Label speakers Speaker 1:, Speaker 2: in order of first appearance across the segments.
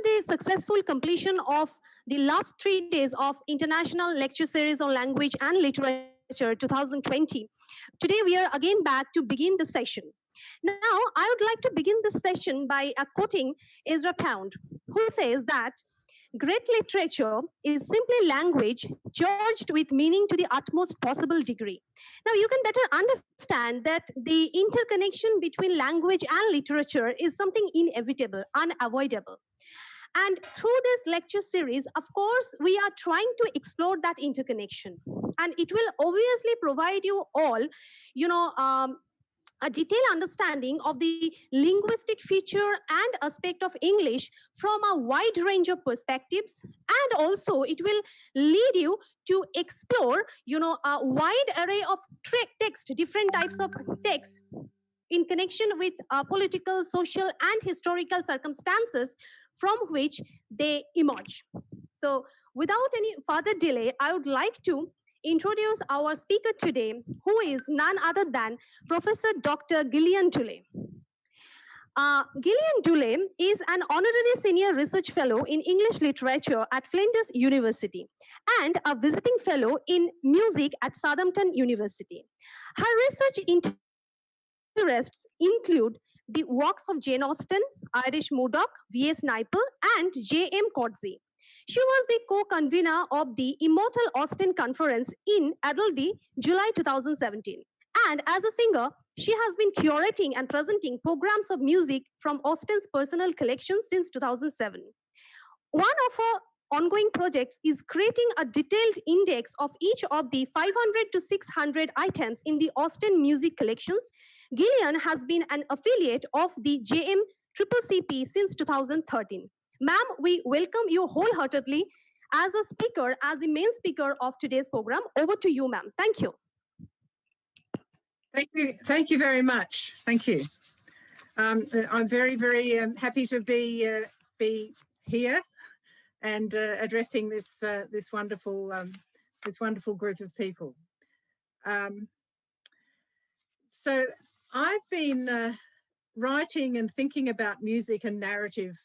Speaker 1: the successful completion of the last 3 days of International Lecture Series on Language and Literature 2020, today we are again back to begin the session. Now, I would like to begin this session by quoting Ezra Pound, who says that great literature is simply language charged with meaning to the utmost possible degree. Now, you can better understand that the interconnection between language and literature is something inevitable, unavoidable. And through this lecture series, of course, we are trying to explore that interconnection. And it will obviously provide you all, a detailed understanding of the linguistic feature and aspect of English from a wide range of perspectives. And also it will lead you to explore, a wide array of text, different types of text in connection with political, social, and historical circumstances from which they emerge. So without any further delay, I would like to introduce our speaker today, who is none other than Professor Dr. Gillian Dooley. Gillian Dooley is an honorary senior research fellow in English literature at Flinders University and a visiting fellow in music at Southampton University. Her research interests include the works of Jane Austen, Irish Murdoch, V.S. Naipaul, and J.M. Coetzee. She was the co-convener of the Immortal Austen Conference in Adelaide, July 2017. And as a singer, she has been curating and presenting programs of music from Austen's personal collection since 2007. One of her ongoing projects is creating a detailed index of each of the 500 to 600 items in the Austen music collections. Gillian has been an affiliate of the JMCCP since 2013. Ma'am, we welcome you wholeheartedly as a speaker, as the main speaker of today's program. Over to you, ma'am. Thank you.
Speaker 2: Thank you very much. Thank you. I'm very, very happy to be here and addressing this wonderful group of people. So I've been writing and thinking about music and narrative,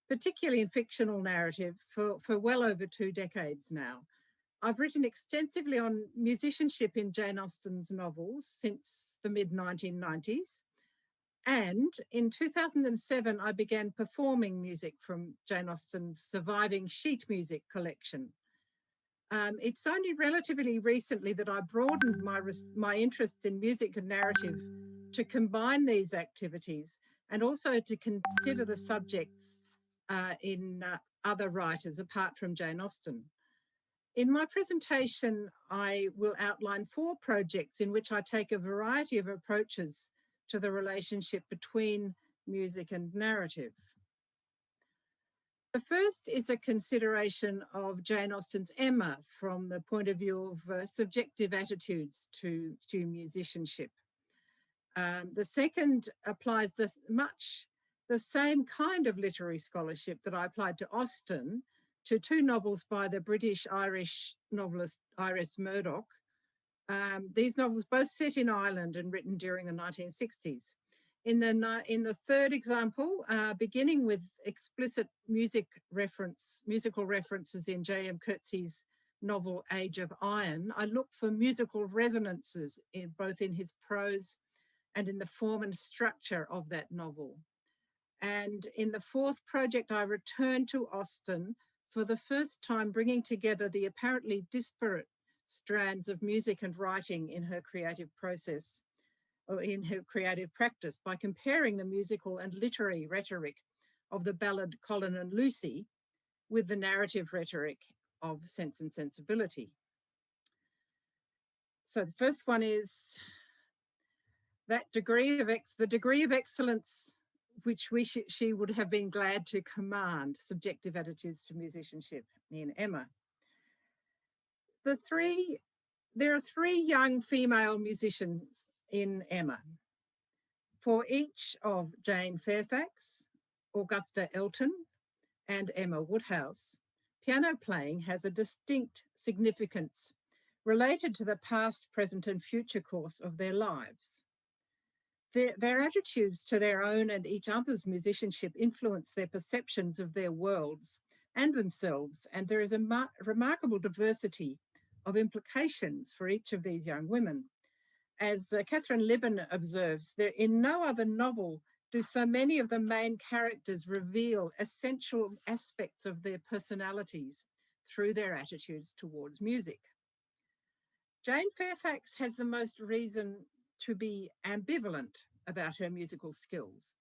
Speaker 2: particularly in fictional narrative, for well over 2 decades now. I've written extensively on musicianship in Jane Austen's novels since the mid-1990s. And in 2007, I began performing music from Jane Austen's surviving sheet music collection. It's only relatively recently that I broadened my interest in music and narrative to combine these activities and also to consider the subjects in other writers apart from Jane Austen. In my presentation, I will outline 4 projects in which I take a variety of approaches to the relationship between music and narrative. The first is a consideration of Jane Austen's Emma from the point of view of subjective attitudes to musicianship. The second applies the same kind of literary scholarship that I applied to Austen to 2 novels by the British-Irish novelist Iris Murdoch. These novels both set in Ireland and written during the 1960s. In the third example, beginning with explicit musical references in J.M. Coetzee's novel Age of Iron, I look for musical resonances both in his prose and in the form and structure of that novel. And in the fourth project, I return to Austen for the first time, bringing together the apparently disparate strands of music and writing in her creative process, or in her creative practice, by comparing the musical and literary rhetoric of the ballad Colin and Lucy with the narrative rhetoric of Sense and Sensibility. So the first one is that the degree of excellence which she would have been glad to command, subjective attitudes to musicianship in Emma. There are 3 young female musicians in Emma. For each of Jane Fairfax, Augusta Elton, and Emma Woodhouse, piano playing has a distinct significance related to the past, present, and future course of their lives. Their attitudes to their own and each other's musicianship influence their perceptions of their worlds and themselves, and there is a remarkable diversity of implications for each of these young women. As Catherine Libben observes, there in no other novel do so many of the main characters reveal essential aspects of their personalities through their attitudes towards music. Jane Fairfax has the most reason to be ambivalent about her musical skills.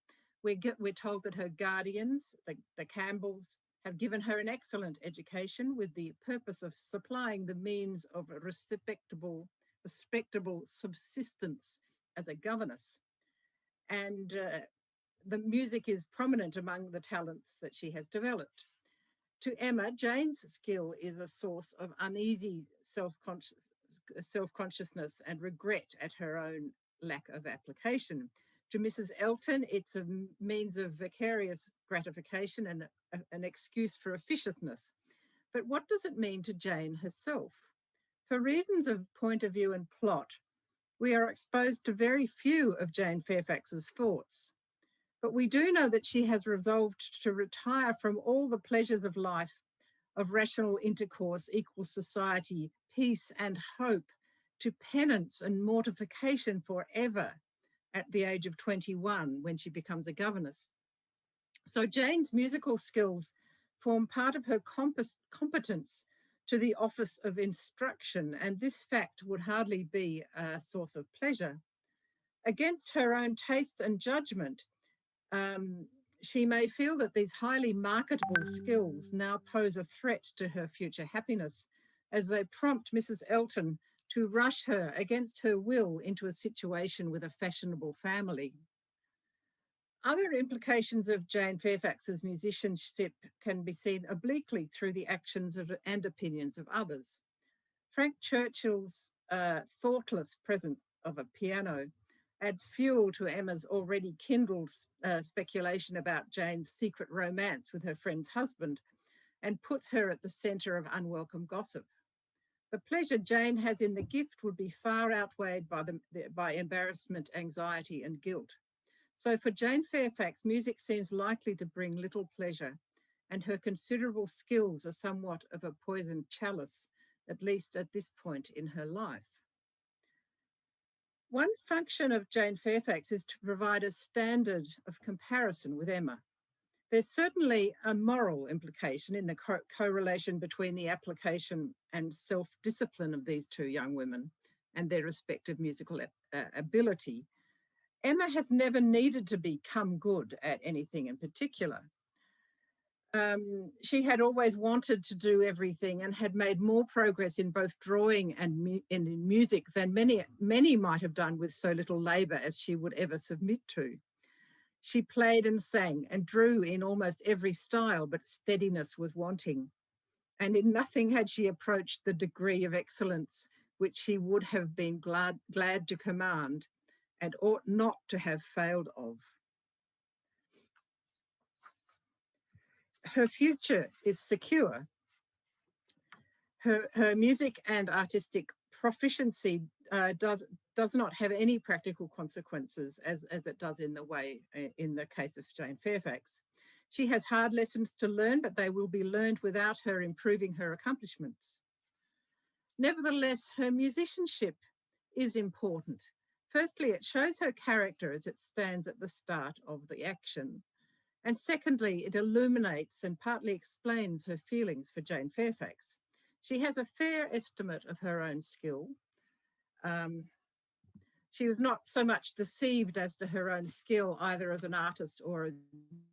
Speaker 2: We're told that her guardians, the Campbells, have given her an excellent education with the purpose of supplying the means of a respectable subsistence as a governess. And the music is prominent among the talents that she has developed. To Emma, Jane's skill is a source of uneasy self-consciousness and regret at her own lack of application. To Mrs. Elton, it's a means of vicarious gratification and an excuse for officiousness. But what does it mean to Jane herself? For reasons of point of view and plot, we are exposed to very few of Jane Fairfax's thoughts. But we do know that she has resolved to retire from all the pleasures of life, of rational intercourse, equal society, peace and hope, to penance and mortification forever at the age of 21 when she becomes a governess. So Jane's musical skills form part of her competence to the office of instruction, and this fact would hardly be a source of pleasure. Against her own taste and judgment, she may feel that these highly marketable skills now pose a threat to her future happiness, as they prompt Mrs. Elton to rush her against her will into a situation with a fashionable family. Other implications of Jane Fairfax's musicianship can be seen obliquely through the actions and opinions of others. Frank Churchill's thoughtless presence of a piano adds fuel to Emma's already kindled speculation about Jane's secret romance with her friend's husband and puts her at the centre of unwelcome gossip. The pleasure Jane has in the gift would be far outweighed by embarrassment, anxiety, and guilt. So for Jane Fairfax, music seems likely to bring little pleasure, and her considerable skills are somewhat of a poisoned chalice, at least at this point in her life. One function of Jane Fairfax is to provide a standard of comparison with Emma. There's certainly a moral implication in the correlation between the application and self-discipline of these two young women and their respective musical ability. Emma has never needed to become good at anything in particular. She had always wanted to do everything and had made more progress in both drawing and in music than many might have done with so little labour as she would ever submit to. She played and sang and drew in almost every style, but steadiness was wanting. And in nothing had she approached the degree of excellence which she would have been glad to command and ought not to have failed of. Her future is secure. Her music and artistic proficiency does not have any practical consequences as it does in the case of Jane Fairfax. She has hard lessons to learn, but they will be learned without her improving her accomplishments. Nevertheless, her musicianship is important. Firstly, it shows her character as it stands at the start of the action. And secondly, it illuminates and partly explains her feelings for Jane Fairfax. She has a fair estimate of her own skill. She was not so much deceived as to her own skill, either as an artist or a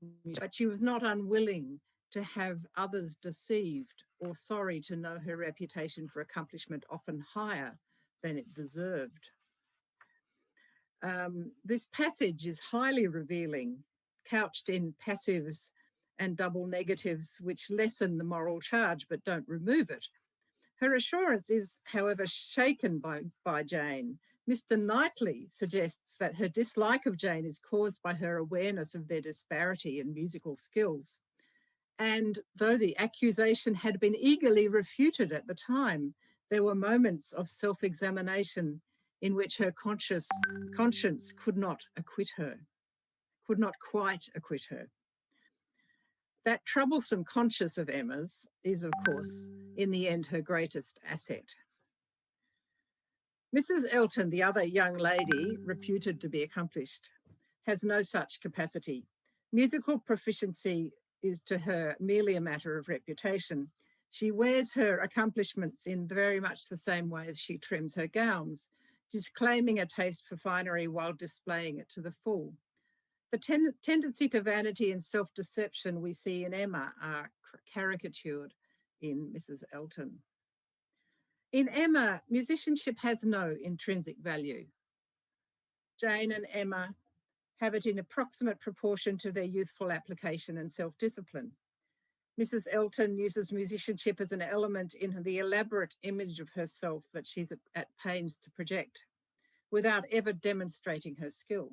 Speaker 2: musician, but she was not unwilling to have others deceived or sorry to know her reputation for accomplishment often higher than it deserved. This passage is highly revealing, couched in passives and double negatives, which lessen the moral charge but don't remove it. Her assurance is, however, shaken by Jane. Mr. Knightley suggests that her dislike of Jane is caused by her awareness of their disparity in musical skills. And though the accusation had been eagerly refuted at the time, there were moments of self-examination in which her conscience could not quite acquit her. That troublesome conscience of Emma's is, of course, in the end, her greatest asset. Mrs. Elton, the other young lady, reputed to be accomplished, has no such capacity. Musical proficiency is to her merely a matter of reputation. She wears her accomplishments in very much the same way as she trims her gowns, disclaiming a taste for finery while displaying it to the full. The tendency to vanity and self-deception we see in Emma are caricatured in Mrs. Elton. In Emma, musicianship has no intrinsic value. Jane and Emma have it in approximate proportion to their youthful application and self-discipline. Mrs. Elton uses musicianship as an element in the elaborate image of herself that she's at pains to project, without ever demonstrating her skill.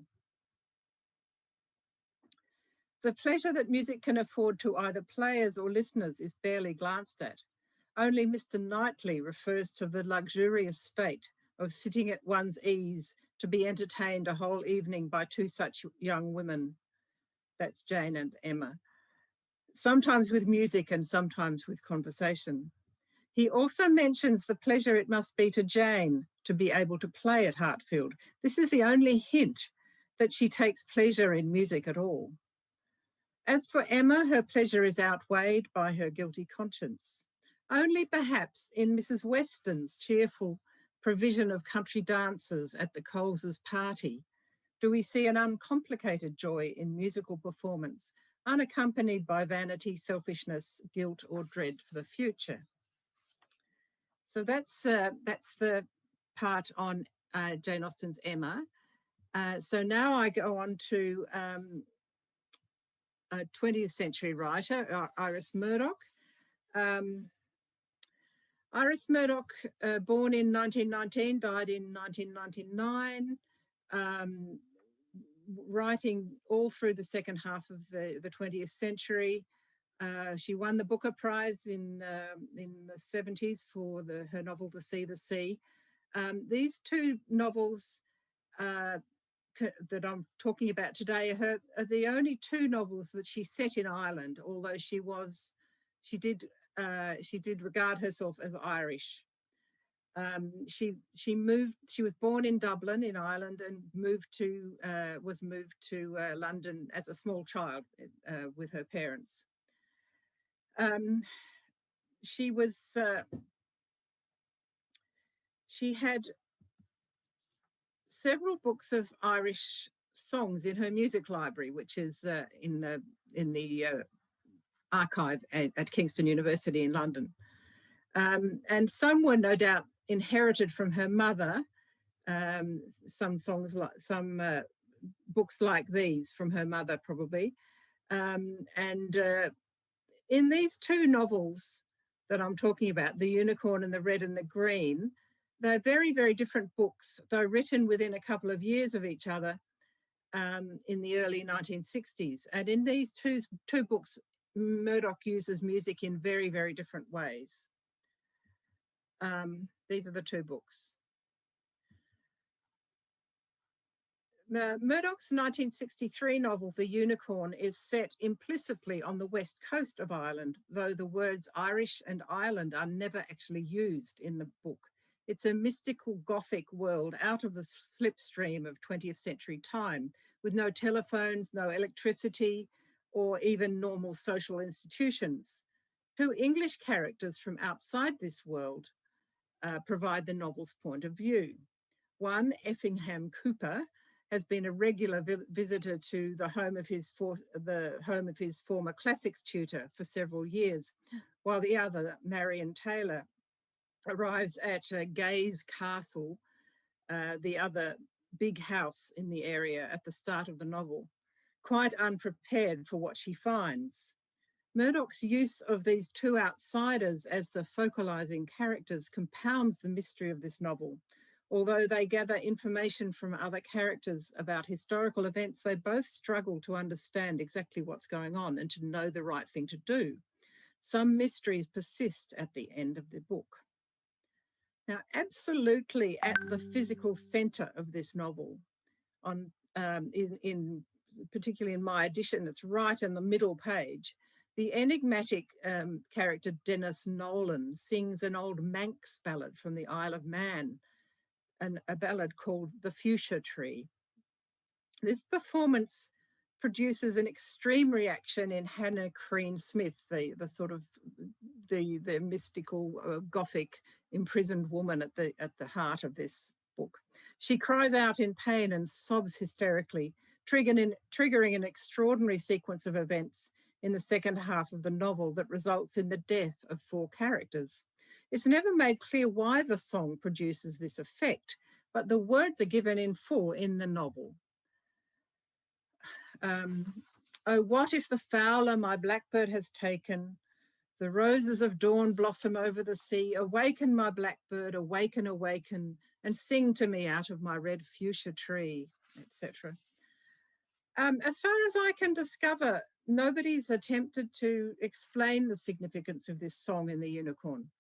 Speaker 2: The pleasure that music can afford to either players or listeners is barely glanced at. Only Mr. Knightley refers to the luxurious state of sitting at one's ease to be entertained a whole evening by two such young women. That's Jane and Emma. Sometimes with music and sometimes with conversation. He also mentions the pleasure it must be to Jane to be able to play at Hartfield. This is the only hint that she takes pleasure in music at all. As for Emma, her pleasure is outweighed by her guilty conscience. Only perhaps in Mrs. Weston's cheerful provision of country dances at the Coleses' party do we see an uncomplicated joy in musical performance, unaccompanied by vanity, selfishness, guilt, or dread for the future. So that's the part on Jane Austen's Emma. So now I go on to a 20th century writer, Iris Murdoch. Iris Murdoch, born in 1919, died in 1999, writing all through the second half of the 20th century. She won the Booker Prize in the 70s for her novel *The Sea*. These two novels that I'm talking about today are the only two novels that she set in Ireland, although she did regard herself as Irish. She was born in Dublin in Ireland and was moved to London as a small child with her parents. She had several books of Irish songs in her music library, which is in the archive at Kingston University in London. And some were no doubt inherited from her mother, some books like these from her mother probably. In these two novels that I'm talking about, The Unicorn and The Red and the Green, they're very, very different books, though written within a couple of years of each other in the early 1960s. And in these two books, Murdoch uses music in very, very different ways. These are the two books. Murdoch's 1963 novel, The Unicorn, is set implicitly on the west coast of Ireland, though the words Irish and Ireland are never actually used in the book. It's a mystical Gothic world out of the slipstream of 20th century time, with no telephones, no electricity, or even normal social institutions. Two English characters from outside this world provide the novel's point of view. One, Effingham Cooper, has been a regular visitor to the home of his former classics tutor for several years, while the other, Marion Taylor, arrives at Gay's Castle, the other big house in the area at the start of the novel, quite unprepared for what she finds. Murdoch's use of these two outsiders as the focalizing characters compounds the mystery of this novel. Although they gather information from other characters about historical events, they both struggle to understand exactly what's going on and to know the right thing to do. Some mysteries persist at the end of the book. Now, absolutely at the physical center of this novel, on in particularly in my edition, it's right in the middle page. The enigmatic character Dennis Nolan sings an old Manx ballad from the Isle of Man, a ballad called The Fuchsia Tree. This performance produces an extreme reaction in Hannah Crean Smith, the sort of the mystical Gothic imprisoned woman at the heart of this book. She cries out in pain and sobs hysterically, triggering an extraordinary sequence of events in the second half of the novel that results in the death of 4 characters. It's never made clear why the song produces this effect, but the words are given in full in the novel. Oh, what if the fowler my blackbird has taken? The roses of dawn blossom over the sea. Awaken, my blackbird, awaken, awaken, and sing to me out of my red fuchsia tree, etc. As far as I can discover, nobody's attempted to explain the significance of this song in The Unicorn.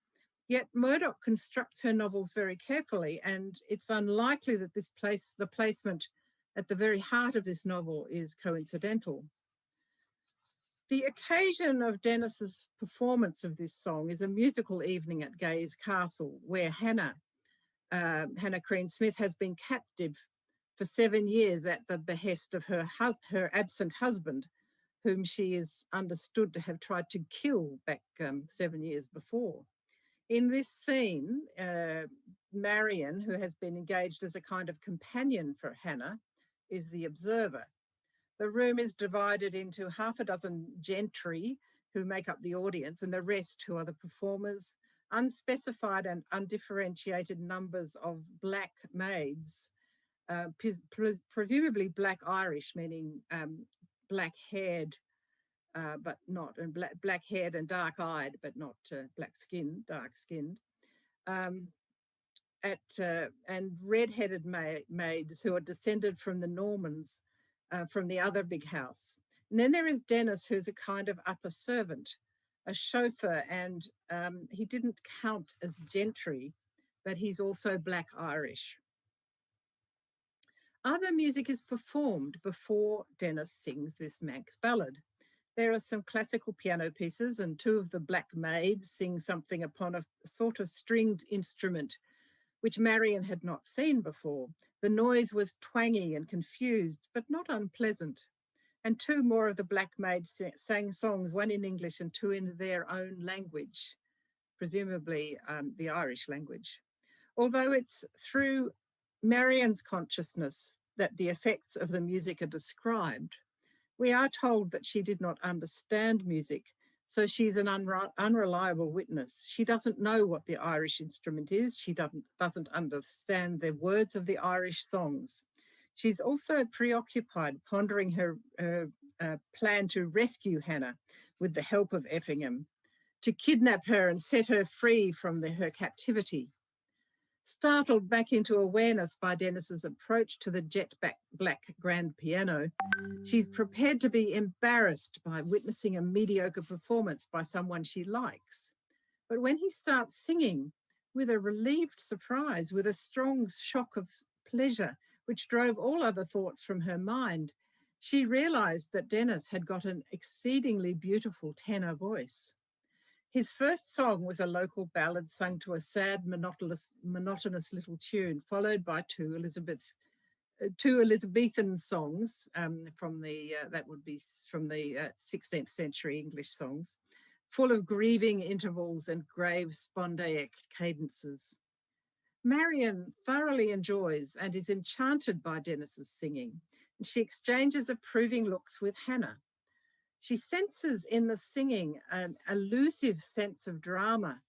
Speaker 2: Yet Murdoch constructs her novels very carefully, and it's unlikely that the placement at the very heart of this novel is coincidental. The occasion of Dennis's performance of this song is a musical evening at Gay's Castle, where Hannah Crean Smith has been captive for 7 years at the behest of her absent husband, whom she is understood to have tried to kill back 7 years before. In this scene, Marion, who has been engaged as a kind of companion for Hannah, is the observer. The room is divided into half a dozen gentry who make up the audience, and the rest, who are the performers, unspecified and undifferentiated numbers of black maids, presumably black Irish, meaning black-haired, but not, and black-haired and dark-eyed, but not black-skinned, dark-skinned, and red-headed maids who are descended from the Normans, from the other big house. And then there is Dennis, who's a kind of upper servant, a chauffeur, and he didn't count as gentry, but he's also black Irish. Other music is performed before Dennis sings this Manx ballad. There are some classical piano pieces, and 2 of the black maids sing something upon a sort of stringed instrument which Marion had not seen before. The noise was twangy and confused, but not unpleasant. And 2 more of the black maids sang songs, 1 in English and 2 in their own language, presumably the Irish language. Although it's through Marion's consciousness that the effects of the music are described, we are told that she did not understand music, so she's an unreliable witness. She doesn't know what the Irish instrument is. She doesn't understand the words of the Irish songs. She's also preoccupied pondering her plan to rescue Hannah with the help of Effingham, to kidnap her and set her free from her captivity. Startled back into awareness by Dennis's approach to the jet black grand piano, she's prepared to be embarrassed by witnessing a mediocre performance by someone she likes. But when he starts singing, with a relieved surprise, with a strong shock of pleasure, which drove all other thoughts from her mind, she realized that Dennis had got an exceedingly beautiful tenor voice. His first song was a local ballad sung to a sad, monotonous little tune, followed by 2 Elizabethan songs from the 16th century English songs, full of grieving intervals and grave spondaic cadences. Marion thoroughly enjoys and is enchanted by Dennis's singing, and she exchanges approving looks with Hannah. She senses in the singing an elusive sense of drama,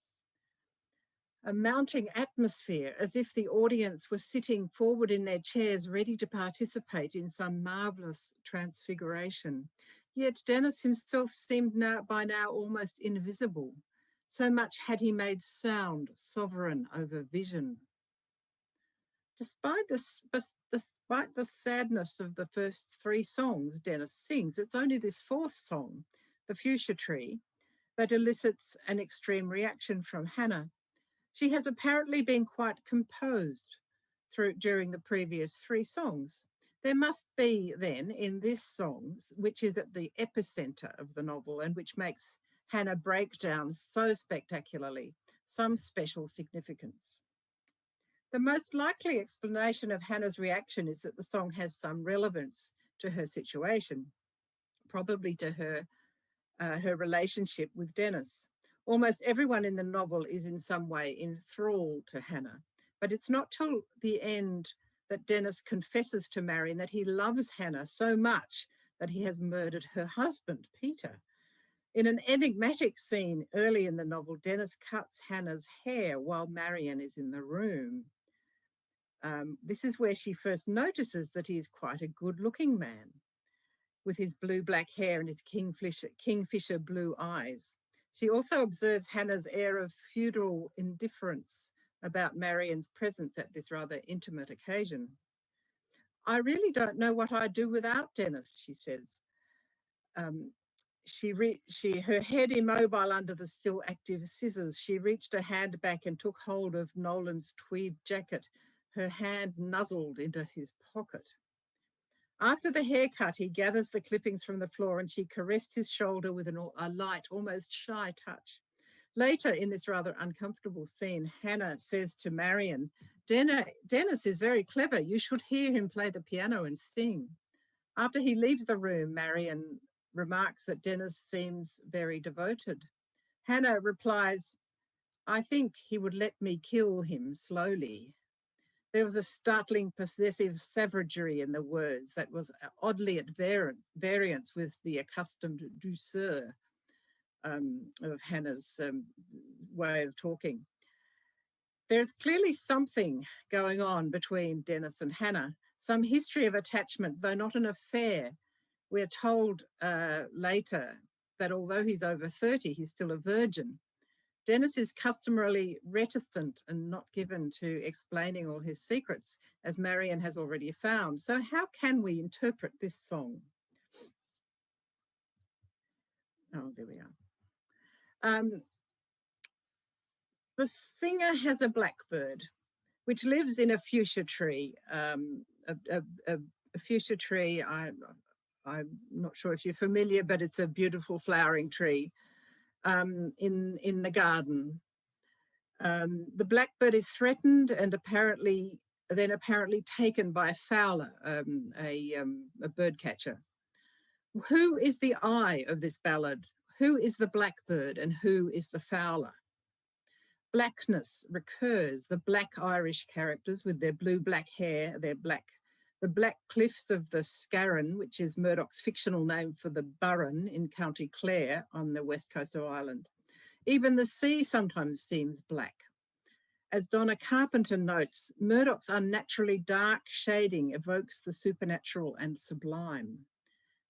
Speaker 2: a mounting atmosphere, as if the audience were sitting forward in their chairs ready to participate in some marvellous transfiguration. Yet Dennis himself seemed by now almost invisible. So much had he made sound sovereign over vision. Despite the sadness of the first 3 songs Dennis sings, it's only this 4th song, The Fuchsia Tree, that elicits an extreme reaction from Hannah. She has apparently been quite composed during the previous three songs. There must be then in this song, which is at the epicenter of the novel and which makes Hannah break down so spectacularly, some special significance. The most likely explanation of Hannah's reaction is that the song has some relevance to her situation, probably to her relationship with Dennis. Almost everyone in the novel is in some way enthralled to Hannah, but it's not till the end that Dennis confesses to Marion that he loves Hannah so much that he has murdered her husband, Peter. In an enigmatic scene early in the novel, Dennis cuts Hannah's hair while Marion is in the room. This is where she first notices that he is quite a good-looking man with his blue-black hair and his kingfisher blue eyes. She also observes Hannah's air of feudal indifference about Marion's presence at this rather intimate occasion. I really don't know what I'd do without Dennis, she says. Her head immobile under the still active scissors, she reached a hand back and took hold of Nolan's tweed jacket. Her hand nuzzled into his pocket. After the haircut, he gathers the clippings from the floor and she caressed his shoulder with a light, almost shy touch. Later in this rather uncomfortable scene, Hannah says to Marion, Dennis is very clever. You should hear him play the piano and sing. After he leaves the room, Marion remarks that Dennis seems very devoted. Hannah replies, I think he would let me kill him slowly. There was a startling possessive savagery in the words that was oddly at variance with the accustomed douceur of Hannah's way of talking. There's clearly something going on between Dennis and Hannah, some history of attachment, though not an affair. We're told later that although he's over 30, he's still a virgin. Dennis is customarily reticent and not given to explaining all his secrets, as Marion has already found. So how can we interpret this song? Oh, there we are. The singer has a blackbird, which lives in a fuchsia tree. A fuchsia tree, I'm not sure if you're familiar, but it's a beautiful flowering tree. In the garden. The blackbird is threatened and apparently taken by a fowler, a bird catcher. Who is the I of this ballad? Who is the blackbird and who is the fowler? Blackness recurs, the black Irish characters with their blue-black hair, the black cliffs of the Scarron, which is Murdoch's fictional name for the Burren in County Clare on the west coast of Ireland. Even the sea sometimes seems black. As Donna Carpenter notes, Murdoch's unnaturally dark shading evokes the supernatural and sublime.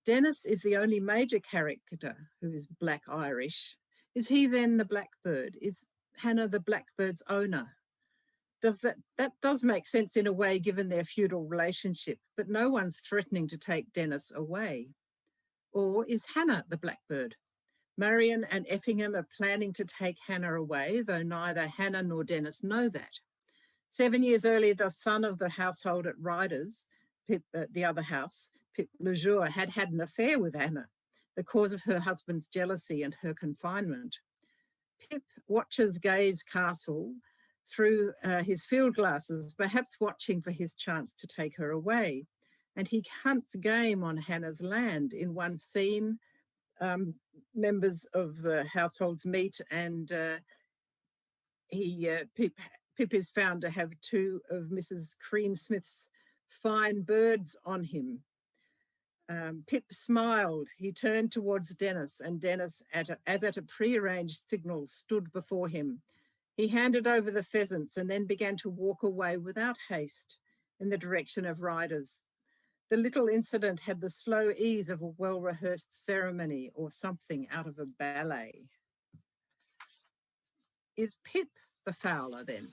Speaker 2: Dennis is the only major character who is black Irish. Is he then the blackbird? Is Hannah the blackbird's owner? That does make sense in a way given their feudal relationship, but no one's threatening to take Dennis away. Or is Hannah the blackbird? Marion and Effingham are planning to take Hannah away, though neither Hannah nor Dennis know that. 7 years earlier, the son of the household at Ryder's, Pip, the other house, Pip Lejour, had an affair with Hannah, the cause of her husband's jealousy and her confinement. Pip watches Gay's castle through his field glasses, perhaps watching for his chance to take her away. And he hunts game on Hannah's land. In one scene, members of the households meet and Pip is found to have two of Mrs. Creamsmith's fine birds on him. Pip smiled. He turned towards Dennis, and Dennis, as at a prearranged signal, stood before him. He handed over the pheasants and then began to walk away without haste in the direction of Ryder's. The little incident had the slow ease of a well-rehearsed ceremony or something out of a ballet. Is Pip the fowler then?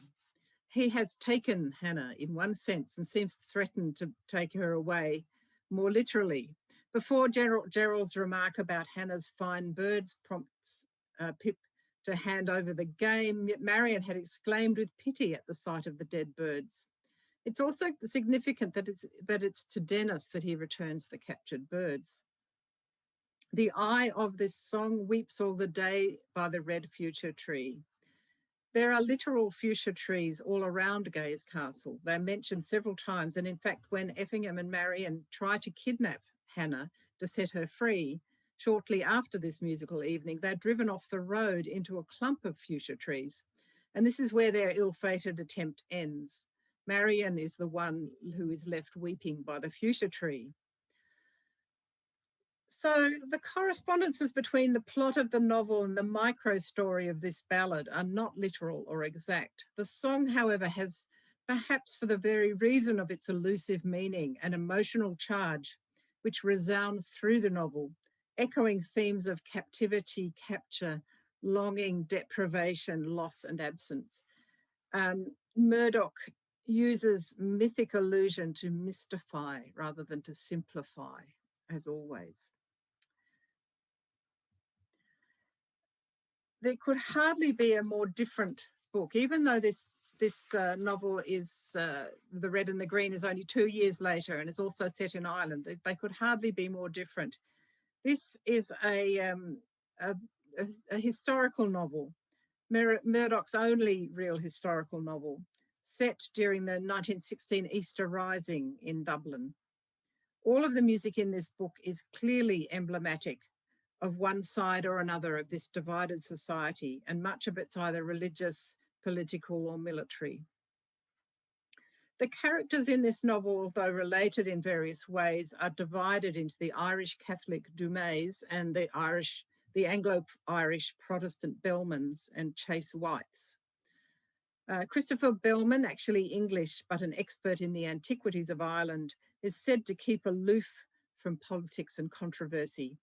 Speaker 2: He has taken Hannah in one sense and seems to threaten to take her away more literally. Before Gerald's remark about Hannah's fine birds prompts Pip to hand over the game, Marion had exclaimed with pity at the sight of the dead birds. It's also significant that it's to Dennis that he returns the captured birds. The eye of this song weeps all the day by the red fuchsia tree. There are literal fuchsia trees all around Gay's castle. They're mentioned several times, and in fact, when Effingham and Marion try to kidnap Hannah to set her free, shortly after this musical evening, they're driven off the road into a clump of fuchsia trees. And this is where their ill-fated attempt ends. Marion is the one who is left weeping by the fuchsia tree. So the correspondences between the plot of the novel and the micro story of this ballad are not literal or exact. The song, however, has, perhaps for the very reason of its elusive meaning, an emotional charge which resounds through the novel, echoing themes of captivity, capture, longing, deprivation, loss, and absence. Murdoch uses mythic illusion to mystify rather than to simplify, as always. There could hardly be a more different book, even though this novel is The Red and the Green is only 2 years later and it's also set in Ireland. They could hardly be more different. This is a historical novel, Murdoch's only real historical novel, set during the 1916 Easter Rising in Dublin. All of the music in this book is clearly emblematic of one side or another of this divided society, and much of it's either religious, political, or military. The characters in this novel, although related in various ways, are divided into the Irish Catholic Dumais and the Anglo-Irish Protestant Bellmans and Chase Whites. Christopher Bellman, actually English, but an expert in the antiquities of Ireland, is said to keep aloof from politics and controversy.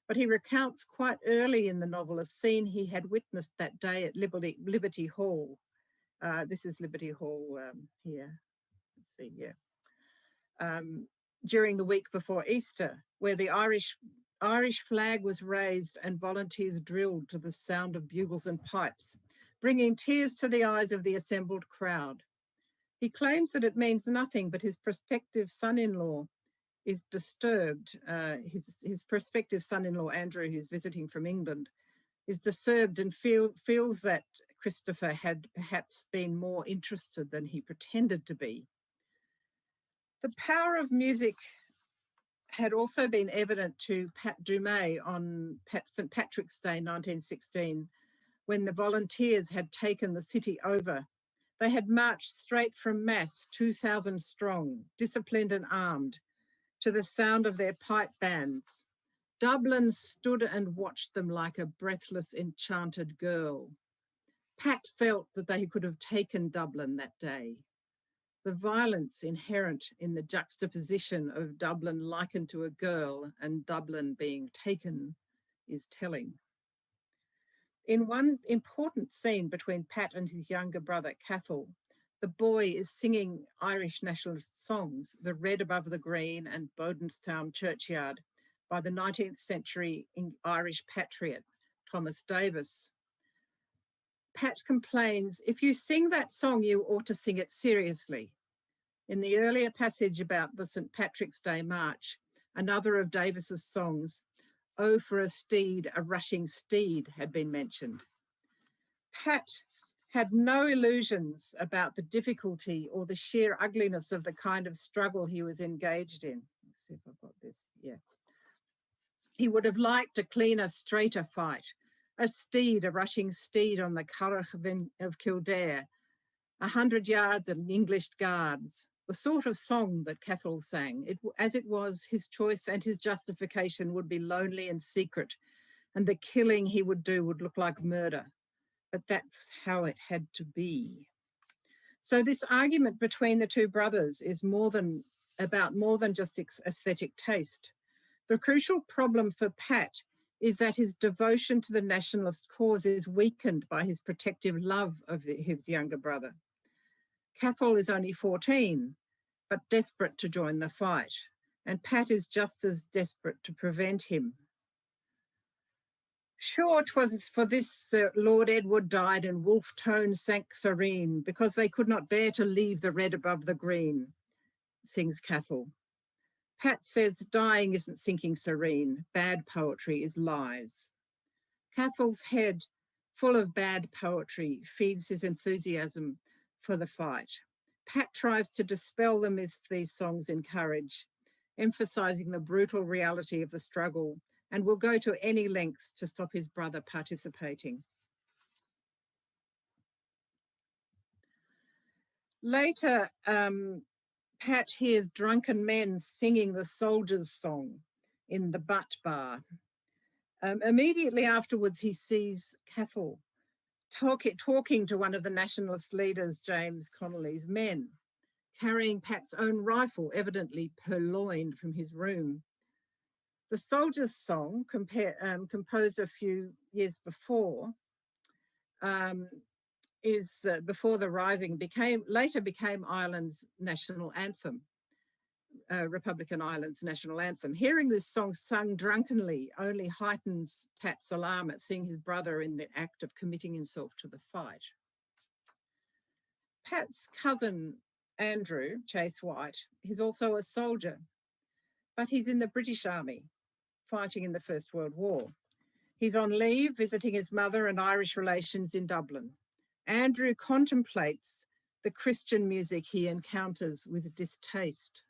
Speaker 2: But he recounts quite early in the novel a scene he had witnessed that day at Liberty Hall. This is Liberty Hall here. Let's see, yeah. During the week before Easter, where the Irish flag was raised and volunteers drilled to the sound of bugles and pipes, bringing tears to the eyes of the assembled crowd. He claims that it means nothing, but his prospective son-in-law is disturbed. His prospective son-in-law, Andrew, who's visiting from England, is disturbed and feels that Christopher had perhaps been more interested than he pretended to be. The power of music had also been evident to Pat Dumais on St. Patrick's Day 1916, when the volunteers had taken the city over. They had marched straight from Mass, 2,000 strong, disciplined and armed, to the sound of their pipe bands. Dublin stood and watched them like a breathless, enchanted girl. Pat felt that they could have taken Dublin that day. The violence inherent in the juxtaposition of Dublin likened to a girl and Dublin being taken is telling. In one important scene between Pat and his younger brother, Cathal, the boy is singing Irish nationalist songs, The Red Above the Green and Bodenstown Churchyard, by the 19th century Irish patriot, Thomas Davis. Pat complains, if you sing that song, you ought to sing it seriously. In the earlier passage about the St. Patrick's Day March, another of Davis's songs, Oh, for a Steed, a Rushing Steed, had been mentioned. Pat had no illusions about the difficulty or the sheer ugliness of the kind of struggle he was engaged in. Let's see if I've got this, yeah. He would have liked a cleaner, straighter fight, a steed, a rushing steed on the Curragh of Kildare, 100 yards and English guards, the sort of song that Cathal sang. As it was, his choice and his justification would be lonely and secret, and the killing he would do would look like murder. But that's how it had to be. So this argument between the two brothers is more than just aesthetic taste. The crucial problem for Pat is that his devotion to the nationalist cause is weakened by his protective love of his younger brother. Cathal is only 14, but desperate to join the fight, and Pat is just as desperate to prevent him. Sure, 'twas for this Lord Edward died and wolf tone sank serene, because they could not bear to leave the red above the green, sings Cathal. Pat says dying isn't sinking serene, bad poetry is lies. Cathal's head, full of bad poetry, feeds his enthusiasm for the fight. Pat tries to dispel the myths these songs encourage, emphasizing the brutal reality of the struggle, and will go to any lengths to stop his brother participating. Later, Pat hears drunken men singing the soldiers' song in the butt bar. Immediately afterwards, he sees Cathal talking to one of the nationalist leaders, James Connolly's men, carrying Pat's own rifle, evidently purloined from his room. The Soldier's Song, composed a few years before, before the Rising, later became Ireland's national anthem. Republican Ireland's national anthem. Hearing this song sung drunkenly only heightens Pat's alarm at seeing his brother in the act of committing himself to the fight. Pat's cousin, Andrew Chase White, is also a soldier, but he's in the British Army, fighting in the First World War. He's on leave, visiting his mother and Irish relations in Dublin. Andrew contemplates the Christian music he encounters with distaste.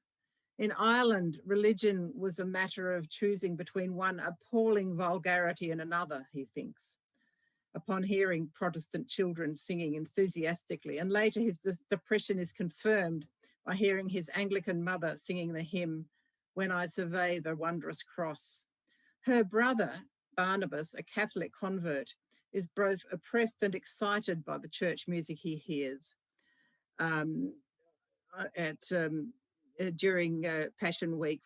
Speaker 2: In Ireland, religion was a matter of choosing between one appalling vulgarity and another, he thinks, upon hearing Protestant children singing enthusiastically. And later his depression is confirmed by hearing his Anglican mother singing the hymn, When I Survey the Wondrous Cross. Her brother, Barnabas, a Catholic convert, is both oppressed and excited by the church music he hears during Passion Week,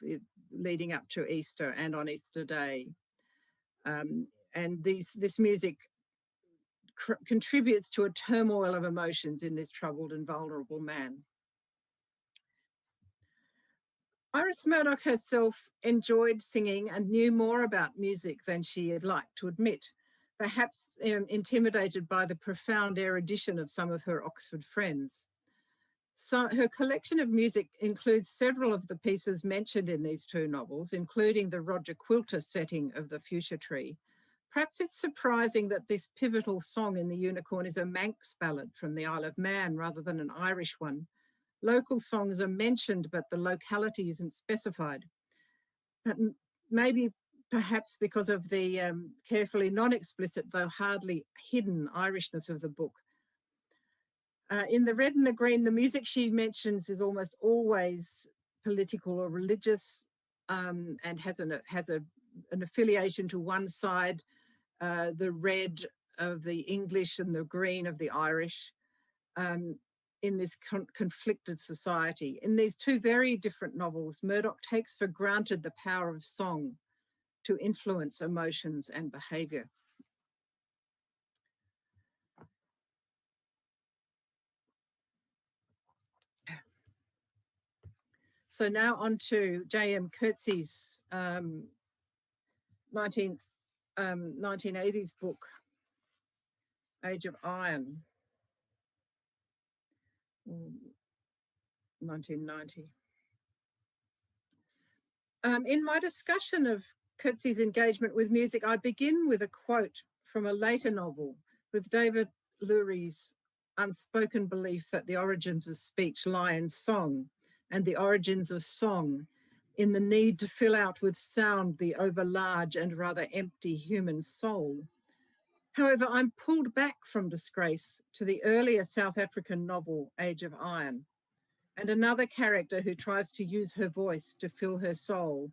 Speaker 2: leading up to Easter and on Easter Day. And this music contributes to a turmoil of emotions in this troubled and vulnerable man. Iris Murdoch herself enjoyed singing and knew more about music than she had liked to admit, perhaps intimidated by the profound erudition of some of her Oxford friends. So her collection of music includes several of the pieces mentioned in these two novels, including the Roger Quilter setting of The Fuchsia Tree. Perhaps it's surprising that this pivotal song in The Unicorn is a Manx ballad from the Isle of Man rather than an Irish one. Local songs are mentioned, but the locality isn't specified. But maybe perhaps because of the carefully non-explicit, though hardly hidden Irishness of the book. In The Red and the Green, the music she mentions is almost always political or religious, and has an affiliation to one side, the red of the English and the green of the Irish, in this conflicted society. In these two very different novels, Murdoch takes for granted the power of song to influence emotions and behaviour. So now on to J.M. Coetzee's 1980s book, Age of Iron, 1990. In my discussion of Coetzee's engagement with music, I begin with a quote from a later novel with David Lurie's unspoken belief that the origins of speech lie in song, and the origins of song in the need to fill out with sound the overlarge and rather empty human soul. However, I'm pulled back from Disgrace to the earlier South African novel, Age of Iron, and another character who tries to use her voice to fill her soul,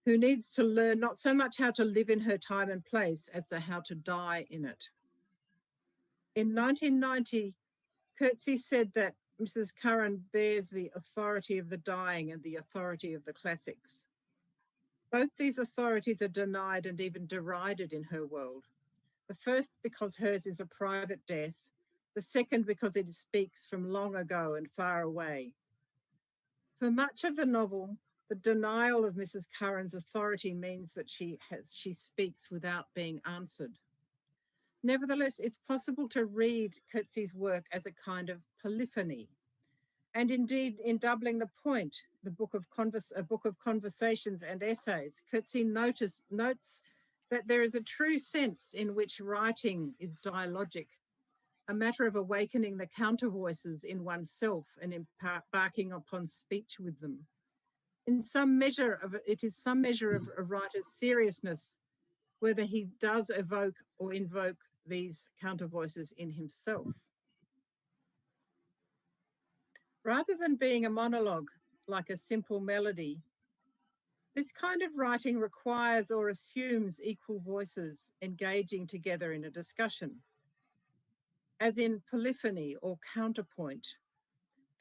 Speaker 2: who needs to learn not so much how to live in her time and place as to how to die in it. In 1990, Coetzee said that Mrs. Curran bears the authority of the dying and the authority of the classics. Both these authorities are denied and even derided in her world. The first because hers is a private death, the second because it speaks from long ago and far away. For much of the novel, The denial of Mrs. Curran's authority means that she speaks without being answered. Nevertheless, it's possible to read Coetzee's work as a kind of polyphony. And indeed, in Doubling the Point, a book of conversations and essays, Coetzee notes that there is a true sense in which writing is dialogic, a matter of awakening the counter voices in oneself and embarking upon speech with them. It is some measure of a writer's seriousness, whether he does evoke or invoke these counter voices in himself. Rather than being a monologue like a simple melody, this kind of writing requires or assumes equal voices engaging together in a discussion. As in polyphony or counterpoint,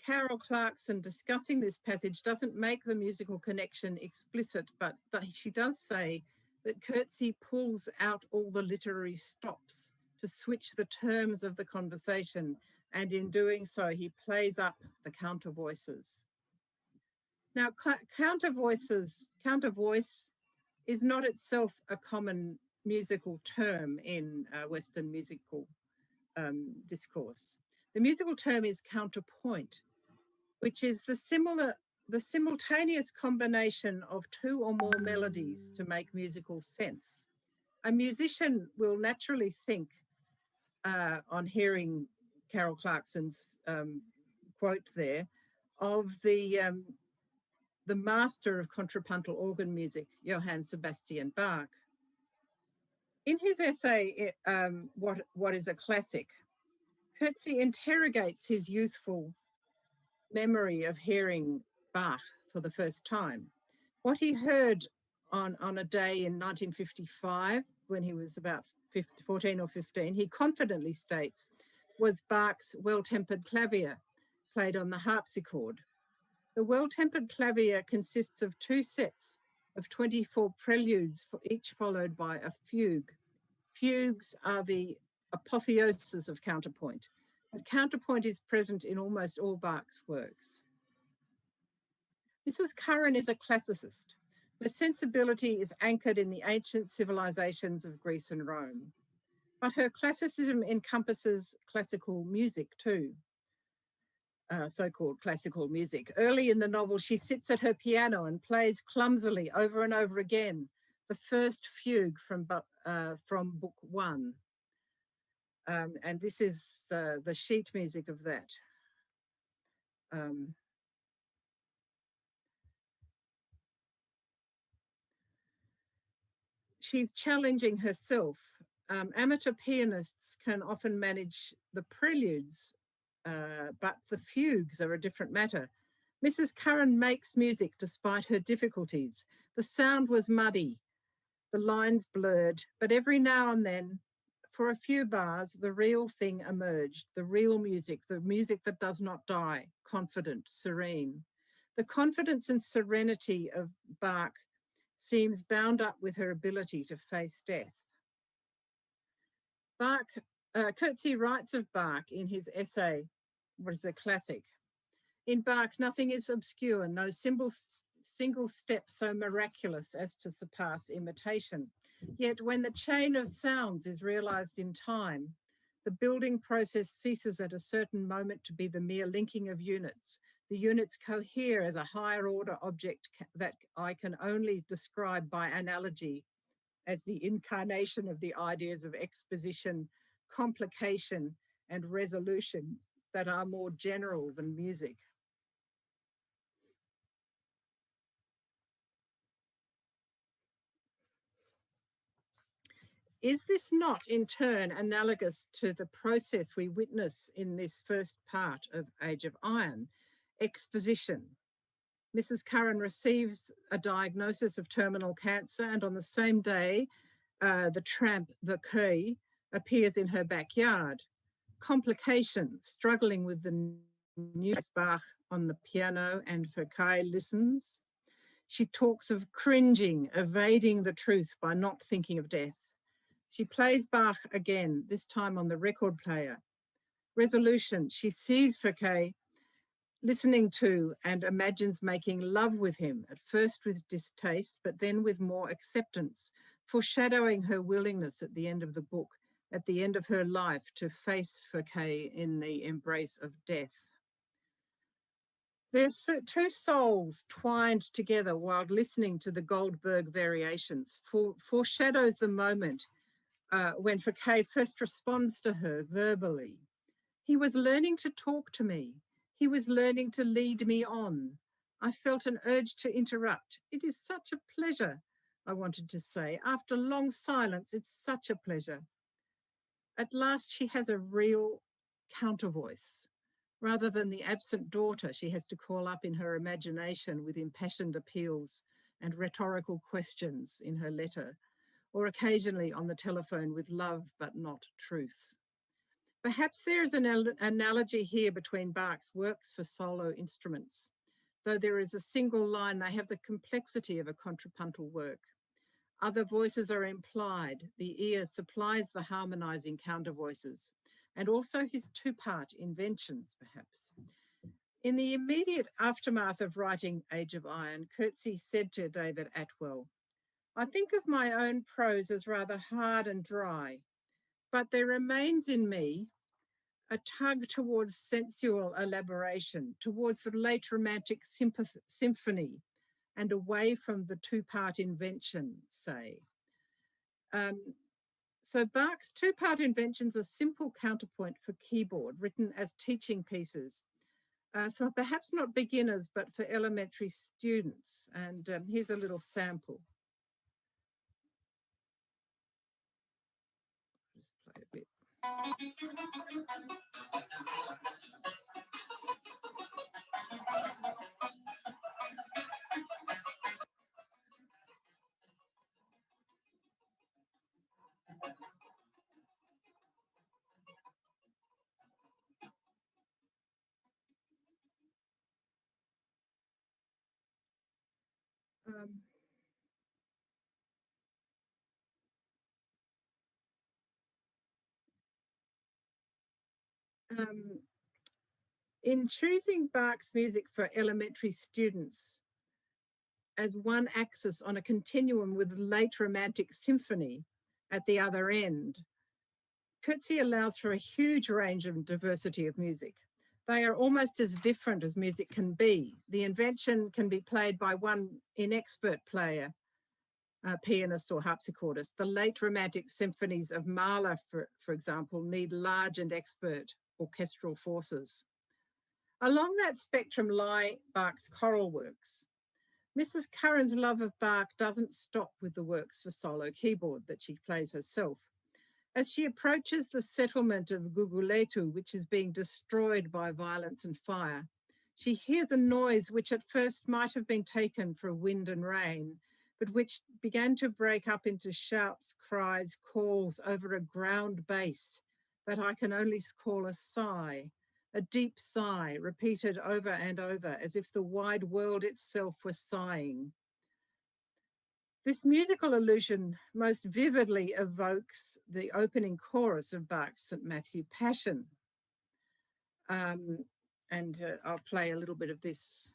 Speaker 2: Carol Clarkson discussing this passage doesn't make the musical connection explicit, but she does say that Coetzee pulls out all the literary stops to switch the terms of the conversation, and in doing so, he plays up the counter voices. Now, counter voice is not itself a common musical term in Western musical discourse. The musical term is counterpoint, which is the simultaneous combination of two or more melodies to make musical sense. A musician will naturally think, on hearing Carol Clarkson's quote there, of the master of contrapuntal organ music, Johann Sebastian Bach. In his essay, What is a Classic?, Coetzee interrogates his youthful memory of hearing Bach for the first time. What he heard on a day in 1955, when he was about 14 or 15, he confidently states, was Bach's Well-Tempered Clavier, played on the harpsichord. The Well-Tempered Clavier consists of two sets of 24 preludes, each followed by a fugue. Fugues are the apotheosis of counterpoint, but counterpoint is present in almost all Bach's works. Mrs. Curran is a classicist. Her sensibility is anchored in the ancient civilizations of Greece and Rome, but her classicism encompasses classical music too. So-called classical music. Early in the novel, she sits at her piano and plays clumsily over and over again the first fugue from Book 1. And this is the sheet music of that. She's challenging herself. Amateur pianists can often manage the preludes, but the fugues are a different matter. Mrs. Curran makes music despite her difficulties. The sound was muddy, the lines blurred, but every now and then, for a few bars, the real thing emerged, the real music, the music that does not die, confident, serene. The confidence and serenity of Bach seems bound up with her ability to face death. Coetzee writes of Bach in his essay, What is a Classic? In Bach, nothing is obscure, no single step so miraculous as to surpass imitation. Yet when the chain of sounds is realized in time, the building process ceases at a certain moment to be the mere linking of units. The units cohere as a higher order object that I can only describe by analogy as the incarnation of the ideas of exposition, complication, and resolution that are more general than music. Is this not in turn analogous to the process we witness in this first part of Age of Iron, exposition? Mrs. Curran receives a diagnosis of terminal cancer, and on the same day, the tramp Vercueil appears in her backyard. Complication, struggling with the new Bach on the piano, and Vercueil listens. She talks of cringing, evading the truth by not thinking of death. She plays Bach again, this time on the record player. Resolution, she sees Vercueil listening to and imagines making love with him, at first with distaste, but then with more acceptance, foreshadowing her willingness at the end of the book, at the end of her life, to face Fouquet in the embrace of death. There's two souls twined together while listening to the Goldberg variations, foreshadows the moment when Fouquet first responds to her verbally. He was learning to talk to me. He was learning to lead me on. I felt an urge to interrupt. It is such a pleasure, I wanted to say. After long silence, it's such a pleasure. At last, she has a real counter voice. Rather than the absent daughter she has to call up in her imagination with impassioned appeals and rhetorical questions in her letter, or occasionally on the telephone with love but not truth. Perhaps there is an analogy here between Bach's works for solo instruments. Though there is a single line, they have the complexity of a contrapuntal work. Other voices are implied. The ear supplies the harmonizing counter voices, and also his two-part inventions, perhaps. In the immediate aftermath of writing Age of Iron, Coetzee said to David Atwell, I think of my own prose as rather hard and dry, but there remains in me a tug towards sensual elaboration, towards the late romantic symphony, and away from the two-part invention, say. So Bach's two-part inventions are simple counterpoint for keyboard, written as teaching pieces, for perhaps not beginners, but for elementary students. And here's a little sample. Just play a bit. Um, um, in choosing Bach's music for elementary students as one axis on a continuum with late romantic symphony at the other end, Coetzee allows for a huge range of diversity of music. They are almost as different as music can be. The invention can be played by one inexpert player, pianist or harpsichordist. The late romantic symphonies of Mahler, for example, need large and expert orchestral forces. Along that spectrum lie Bach's choral works. Mrs. Curran's love of Bach doesn't stop with the works for solo keyboard that she plays herself. As she approaches the settlement of Guguletu, which is being destroyed by violence and fire, she hears a noise which at first might have been taken for wind and rain, but which began to break up into shouts, cries, calls over a ground bass that I can only call a sigh, a deep sigh repeated over and over as if the wide world itself were sighing. This musical illusion most vividly evokes the opening chorus of Bach's St. Matthew Passion. I'll play a little bit of this.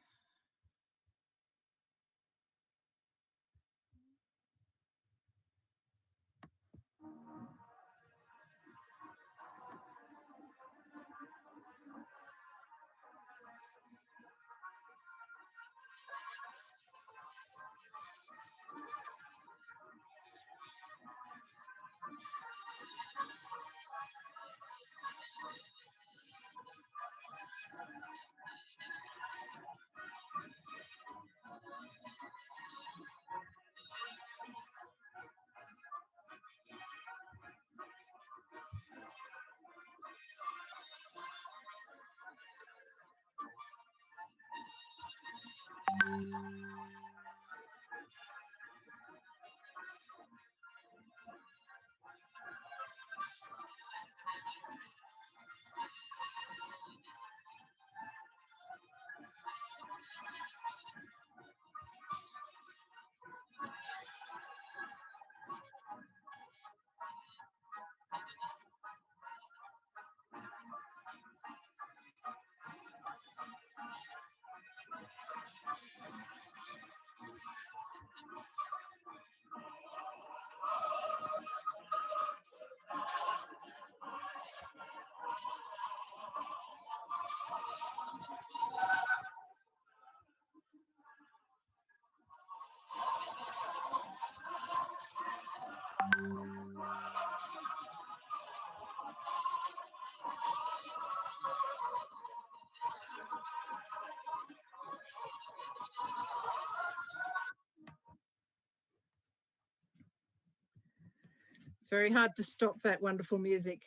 Speaker 2: very hard to stop that wonderful music.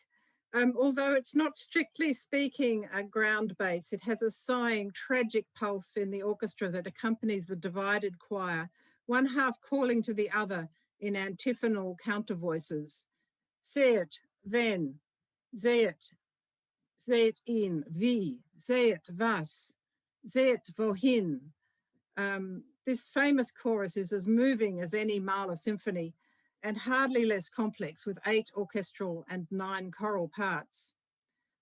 Speaker 2: Although it's not strictly speaking a ground bass, it has a sighing, tragic pulse in the orchestra that accompanies the divided choir, one half calling to the other in antiphonal counter voices. Seht, wenn, seht, seht ihn, wie, seht was, seht wohin. This famous chorus is as moving as any Mahler symphony and hardly less complex, with 8 orchestral and 9 choral parts.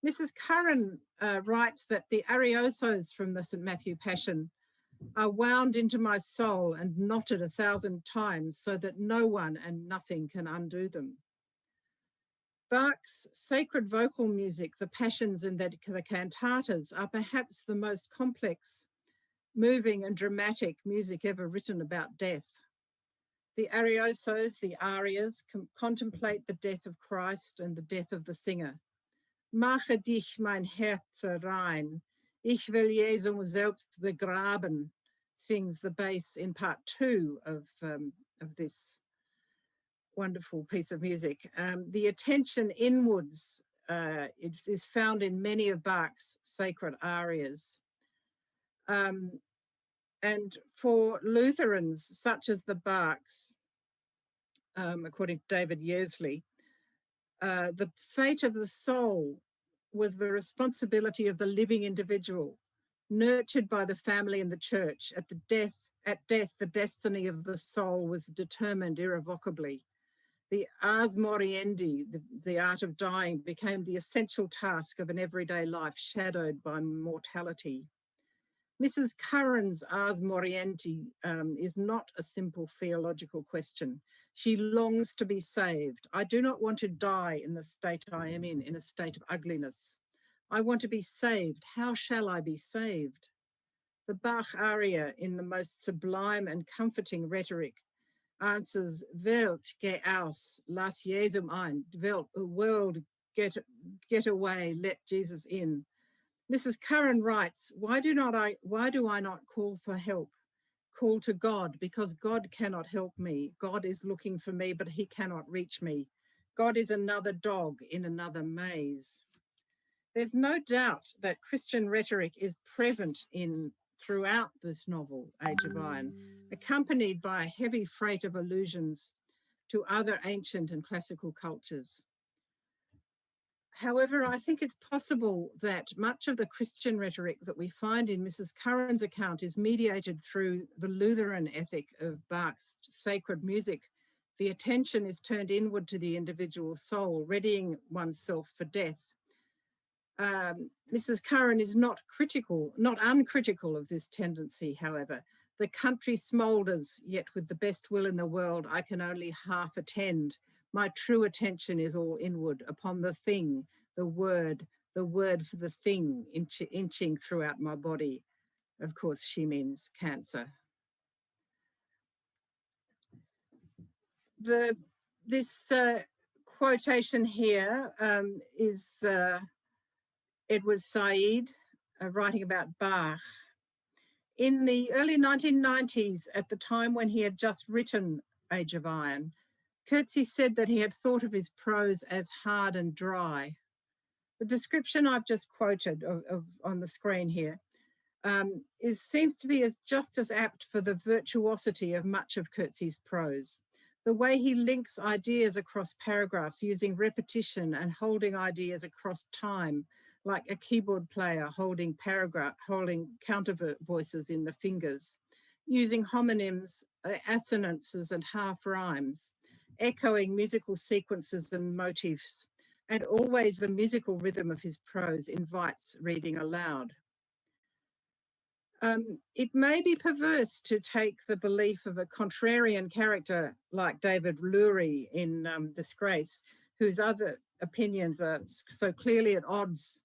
Speaker 2: Mrs. Curran writes that the ariosos from the St. Matthew Passion are wound into my soul and knotted 1,000 times so that no one and nothing can undo them. Bach's sacred vocal music, the Passions and the cantatas, are perhaps the most complex, moving and dramatic music ever written about death. The ariosos, the arias, contemplate the death of Christ and the death of the singer. Mache dich mein Herz rein, ich will Jesum selbst begraben, sings the bass in part 2 of this wonderful piece of music. The attention inwards is found in many of Bach's sacred arias. And for Lutherans, such as the Bachs, according to David Yearsley, the fate of the soul was the responsibility of the living individual, nurtured by the family and the church. At death, the destiny of the soul was determined irrevocably. The ars moriendi, the art of dying, became the essential task of an everyday life shadowed by mortality. Mrs. Curran's ars moriendi is not a simple theological question. She longs to be saved. I do not want to die in the state I am in a state of ugliness. I want to be saved. How shall I be saved? The Bach aria, in the most sublime and comforting rhetoric, answers, Welt, geh aus, lass Jesum ein. World, get away, let Jesus in. Mrs. Curran writes, why do I not call for help? Call to God, because God cannot help me. God is looking for me, but he cannot reach me. God is another dog in another maze. There's no doubt that Christian rhetoric is present throughout this novel, Age of Iron, accompanied by a heavy freight of allusions to other ancient and classical cultures. However, I think it's possible that much of the Christian rhetoric that we find in Mrs. Curran's account is mediated through the Lutheran ethic of Bach's sacred music. The attention is turned inward to the individual soul, readying oneself for death. Mrs. Curran is not uncritical of this tendency, however. The country smoulders, yet with the best will in the world, I can only half attend. My true attention is all inward upon the thing, the word for the thing inching throughout my body. Of course, she means cancer. This quotation here is Edward Said writing about Bach. In the early 1990s, at the time when he had just written Age of Iron, Coetzee said that he had thought of his prose as hard and dry. The description I've just quoted on the screen here seems to be just as apt for the virtuosity of much of Coetzee's prose. The way he links ideas across paragraphs using repetition and holding ideas across time, like a keyboard player holding counter voices in the fingers, using homonyms, assonances and half rhymes, echoing musical sequences and motifs, and always the musical rhythm of his prose invites reading aloud. It may be perverse to take the belief of a contrarian character like David Lurie in Disgrace, whose other opinions are so clearly at odds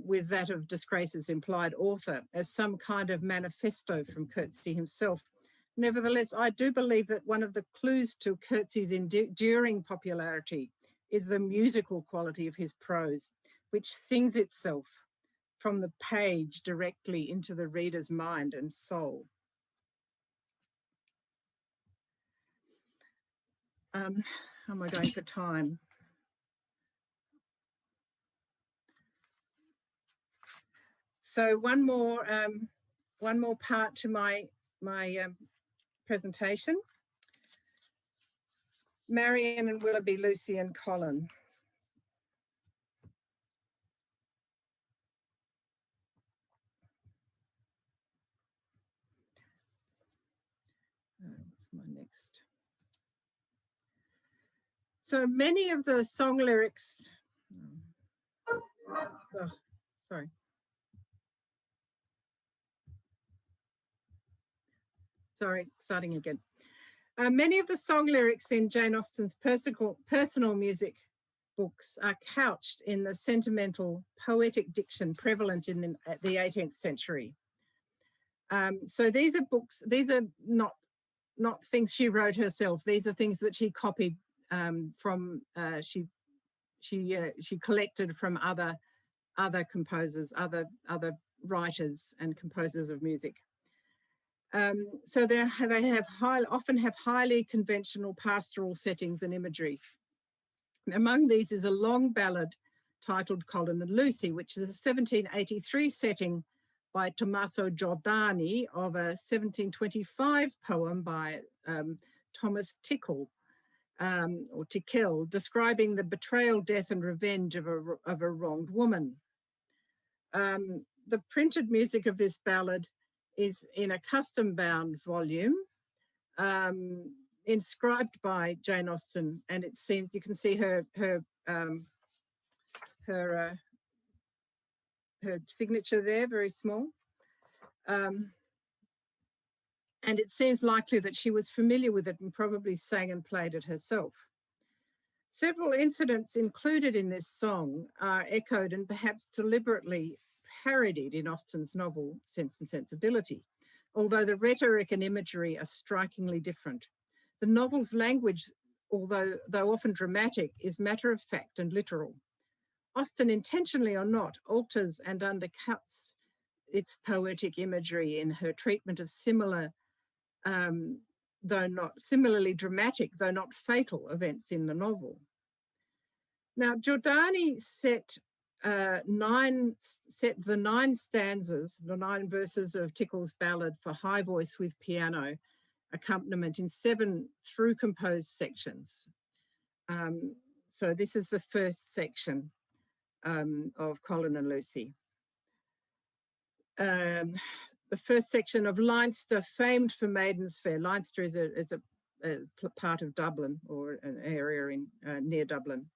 Speaker 2: with that of Disgrace's implied author, as some kind of manifesto from Coetzee himself. Nevertheless, I do believe that one of the clues to Coetzee's enduring popularity is the musical quality of his prose, which sings itself from the page directly into the reader's mind and soul. How am I going for time? So one more part to my presentation. Marion and Willoughby, Lucy and Colin. What's my next? So many of the song lyrics, sorry. Sorry, starting again. Many of the song lyrics in Jane Austen's personal music books are couched in the sentimental, poetic diction prevalent in the 18th century. So these are books, these are not things she wrote herself. These are things that she copied from, she collected from other composers, other writers and composers of music. So they often have highly conventional pastoral settings and imagery. Among these is a long ballad titled Colin and Lucy, which is a 1783 setting by Tommaso Giordani of a 1725 poem by Thomas Tickell, or Tickell, describing the betrayal, death and revenge of a wronged woman. The printed music of this ballad is in a custom-bound volume, inscribed by Jane Austen, and it seems you can see her signature there, very small. And it seems likely that she was familiar with it and probably sang and played it herself. Several incidents included in this song are echoed and perhaps deliberately parodied in Austen's novel Sense and Sensibility, although the rhetoric and imagery are strikingly different. The novel's language, though often dramatic, is matter of fact and literal. Austen, intentionally or not, alters and undercuts its poetic imagery in her treatment of similarly dramatic, though not fatal events in the novel. Now, Giordani set the 9 stanzas, the 9 verses of Tickell's ballad for high voice with piano accompaniment in 7 through composed sections. So this is the first section of Colin and Lucy. The first section of Leinster, famed for Maiden's Fair. Leinster is a part of Dublin, or an area near Dublin.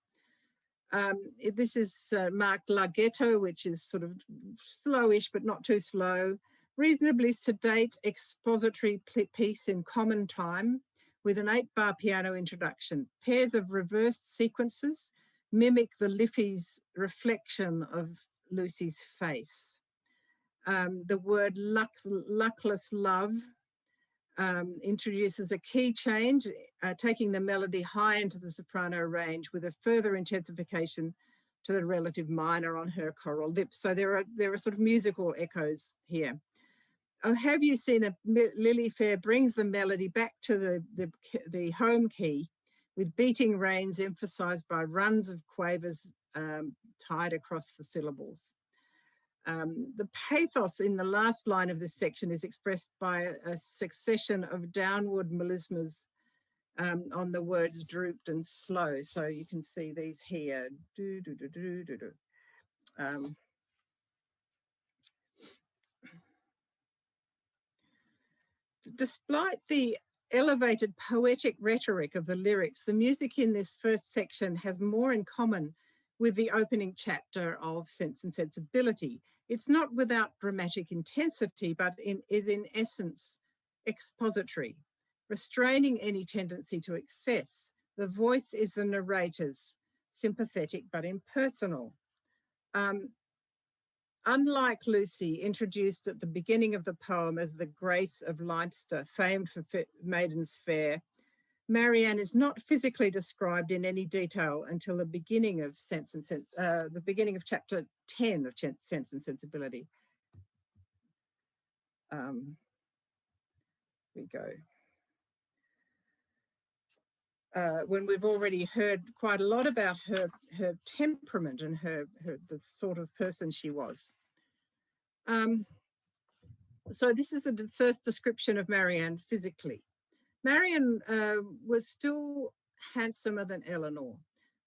Speaker 2: This is marked larghetto, which is sort of slowish but not too slow, reasonably sedate expository piece in common time with an 8-bar piano introduction. Pairs of reversed sequences mimic the Liffey's reflection of Lucy's face. The word luckless love introduces a key change, taking the melody high into the soprano range with a further intensification to the relative minor on her choral lips. So there are sort of musical echoes here. Oh, Have You Seen a Lily Fair brings the melody back to the home key with beating rains emphasized by runs of quavers tied across the syllables. The pathos in the last line of this section is expressed by a succession of downward melismas on the words drooped and slow. So you can see these here. Despite the elevated poetic rhetoric of the lyrics, the music in this first section has more in common with the opening chapter of Sense and Sensibility. It's not without dramatic intensity, but is in essence expository, restraining any tendency to excess. The voice is the narrator's, sympathetic but impersonal. Unlike Lucy, introduced at the beginning of the poem as the Grace of Leinster, famed for Maiden's Fair, Marion is not physically described in any detail until the beginning of the beginning of chapter 10 of Sense and Sensibility. We go. when we've already heard quite a lot about her temperament and the sort of person she was. So this is the first description of Marianne physically. Marion was still handsomer than Eleanor.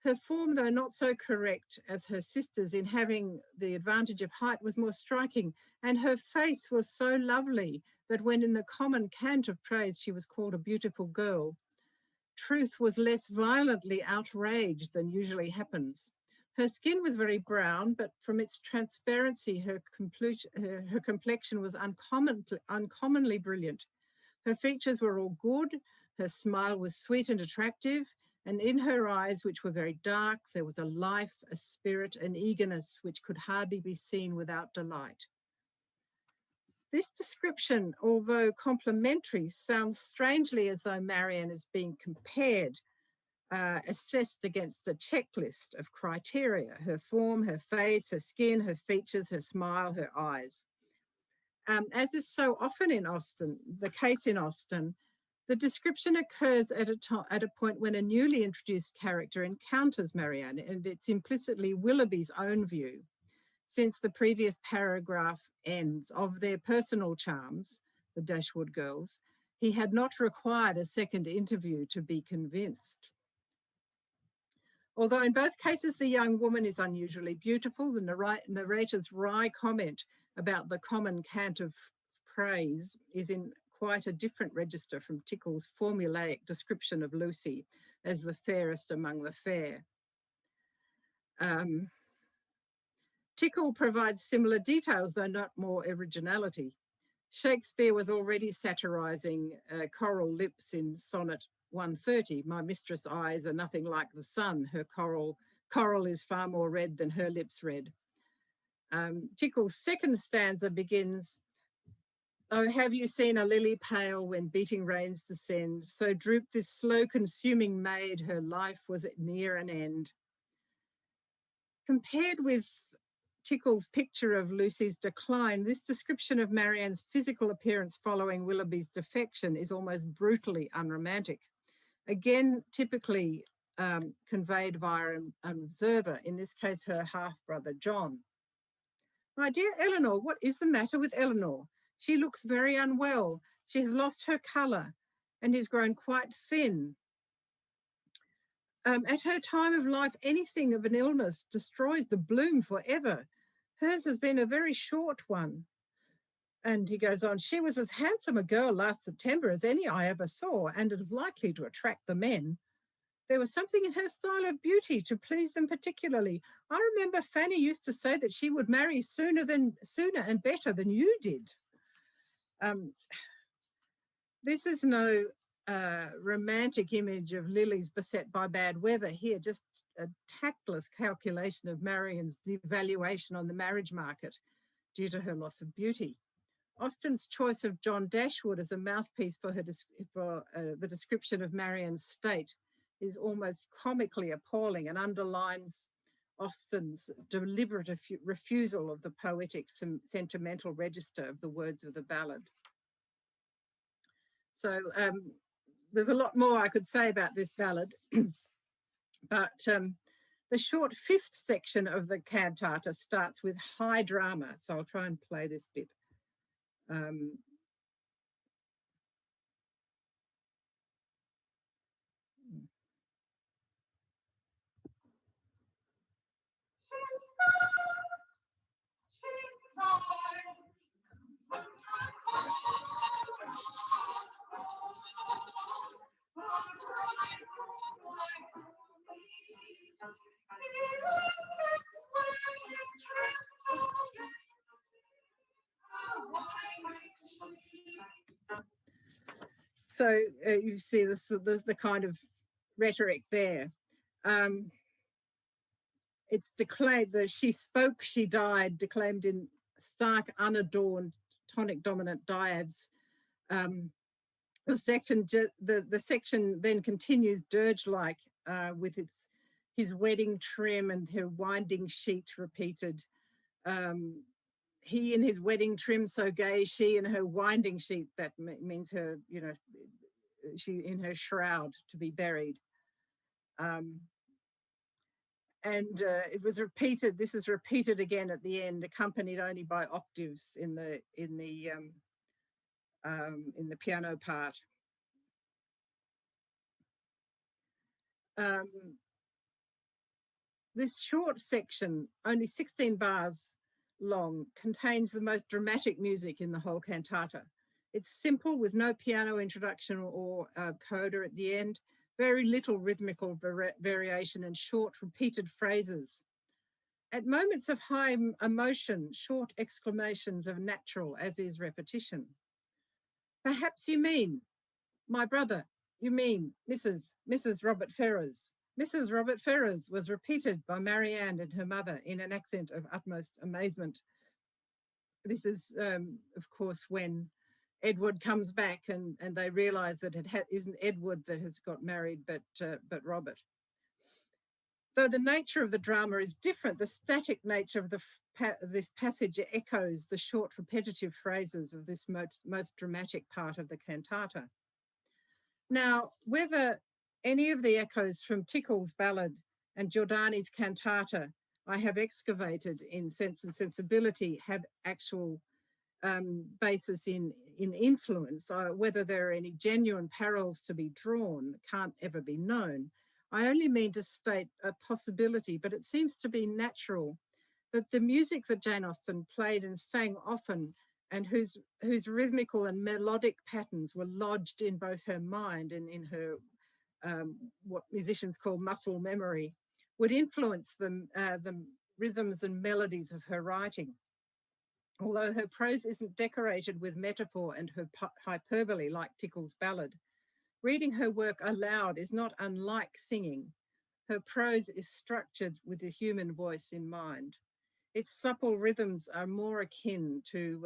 Speaker 2: Her form, though not so correct as her sister's in having the advantage of height, was more striking, and her face was so lovely that when in the common cant of praise she was called a beautiful girl, truth was less violently outraged than usually happens. Her skin was very brown, but from its transparency, her complexion was uncommonly brilliant. Her features were all good, her smile was sweet and attractive, and in her eyes, which were very dark, there was a life, a spirit, an eagerness which could hardly be seen without delight. This description, although complimentary, sounds strangely as though Marion is being compared, assessed against a checklist of criteria: her form, her face, her skin, her features, her smile, her eyes. As is so often in Austen, the case in Austen, the description occurs at a point when a newly introduced character encounters Marianne, and it's implicitly Willoughby's own view, since the previous paragraph ends, of their personal charms, the Dashwood girls, he had not required a second interview to be convinced. Although in both cases the young woman is unusually beautiful, the narrator's wry comment about the common cant of praise is in quite a different register from Tickell's formulaic description of Lucy as the fairest among the fair. Tickell provides similar details, though not more originality. Shakespeare was already satirising coral lips in sonnet 130. My mistress' eyes are nothing like the sun. Her coral is far more red than her lips red. Tickell's second stanza begins, "Oh, have you seen a lily pale when beating rains descend? So drooped this slow consuming maid, her life was at near an end." Compared with Tickell's picture of Lucy's decline, this description of Marianne's physical appearance following Willoughby's defection is almost brutally unromantic. Again, typically conveyed via an observer, in this case her half-brother John. "My dear Eleanor, what is the matter with Eleanor? She looks very unwell. She has lost her colour and is grown quite thin. At her time of life, anything of an illness destroys the bloom forever. Hers has been a very short one." And he goes on, "She was as handsome a girl last September as any I ever saw, and is likely to attract the men. There was something in her style of beauty to please them particularly. I remember Fanny used to say that she would marry sooner and better than you did." This is no romantic image of lilies beset by bad weather here, just a tactless calculation of Marion's devaluation on the marriage market due to her loss of beauty. Austen's choice of John Dashwood as a mouthpiece for the description of Marion's state is almost comically appalling and underlines Austen's deliberate refusal of the poetic, sentimental register of the words of the ballad. So there's a lot more I could say about this ballad, but the short fifth section of the cantata starts with high drama. So I'll try and play this bit. So you see the kind of rhetoric there. It's declaimed that she spoke, she died, declaimed in stark, unadorned, tonic dominant dyads. The section then continues dirge-like with his wedding trim and her winding sheet repeated. He in his wedding trim so gay, she in her winding sheet, that means her, she in her shroud to be buried. And it was repeated. This is repeated again at the end, accompanied only by octaves in the piano part. This short section, only 16 bars long, contains the most dramatic music in the whole cantata. It's simple with no piano introduction or coda at the end, very little rhythmical variation and short repeated phrases. At moments of high emotion, short exclamations are natural, as is repetition. Perhaps you mean, my brother, you mean Mrs. Robert Ferrars. Mrs. Robert Ferrars was repeated by Marion and her mother in an accent of utmost amazement. This is, of course, when Edward comes back and they realise that it isn't Edward that has got married, but Robert. Though the nature of the drama is different, the static nature of this passage echoes the short repetitive phrases of this most dramatic part of the cantata. Now, whether any of the echoes from Tickell's ballad and Giordani's cantata I have excavated in Sense and Sensibility have actual basis in influence, whether there are any genuine parallels to be drawn can't ever be known. I only mean to state a possibility, but it seems to be natural that the music that Jane Austen played and sang often and whose rhythmical and melodic patterns were lodged in both her mind and in her what musicians call muscle memory, would influence the rhythms and melodies of her writing. Although her prose isn't decorated with metaphor and her hyperbole like Tickell's ballad, reading her work aloud is not unlike singing. Her prose is structured with the human voice in mind. Its supple rhythms are more akin to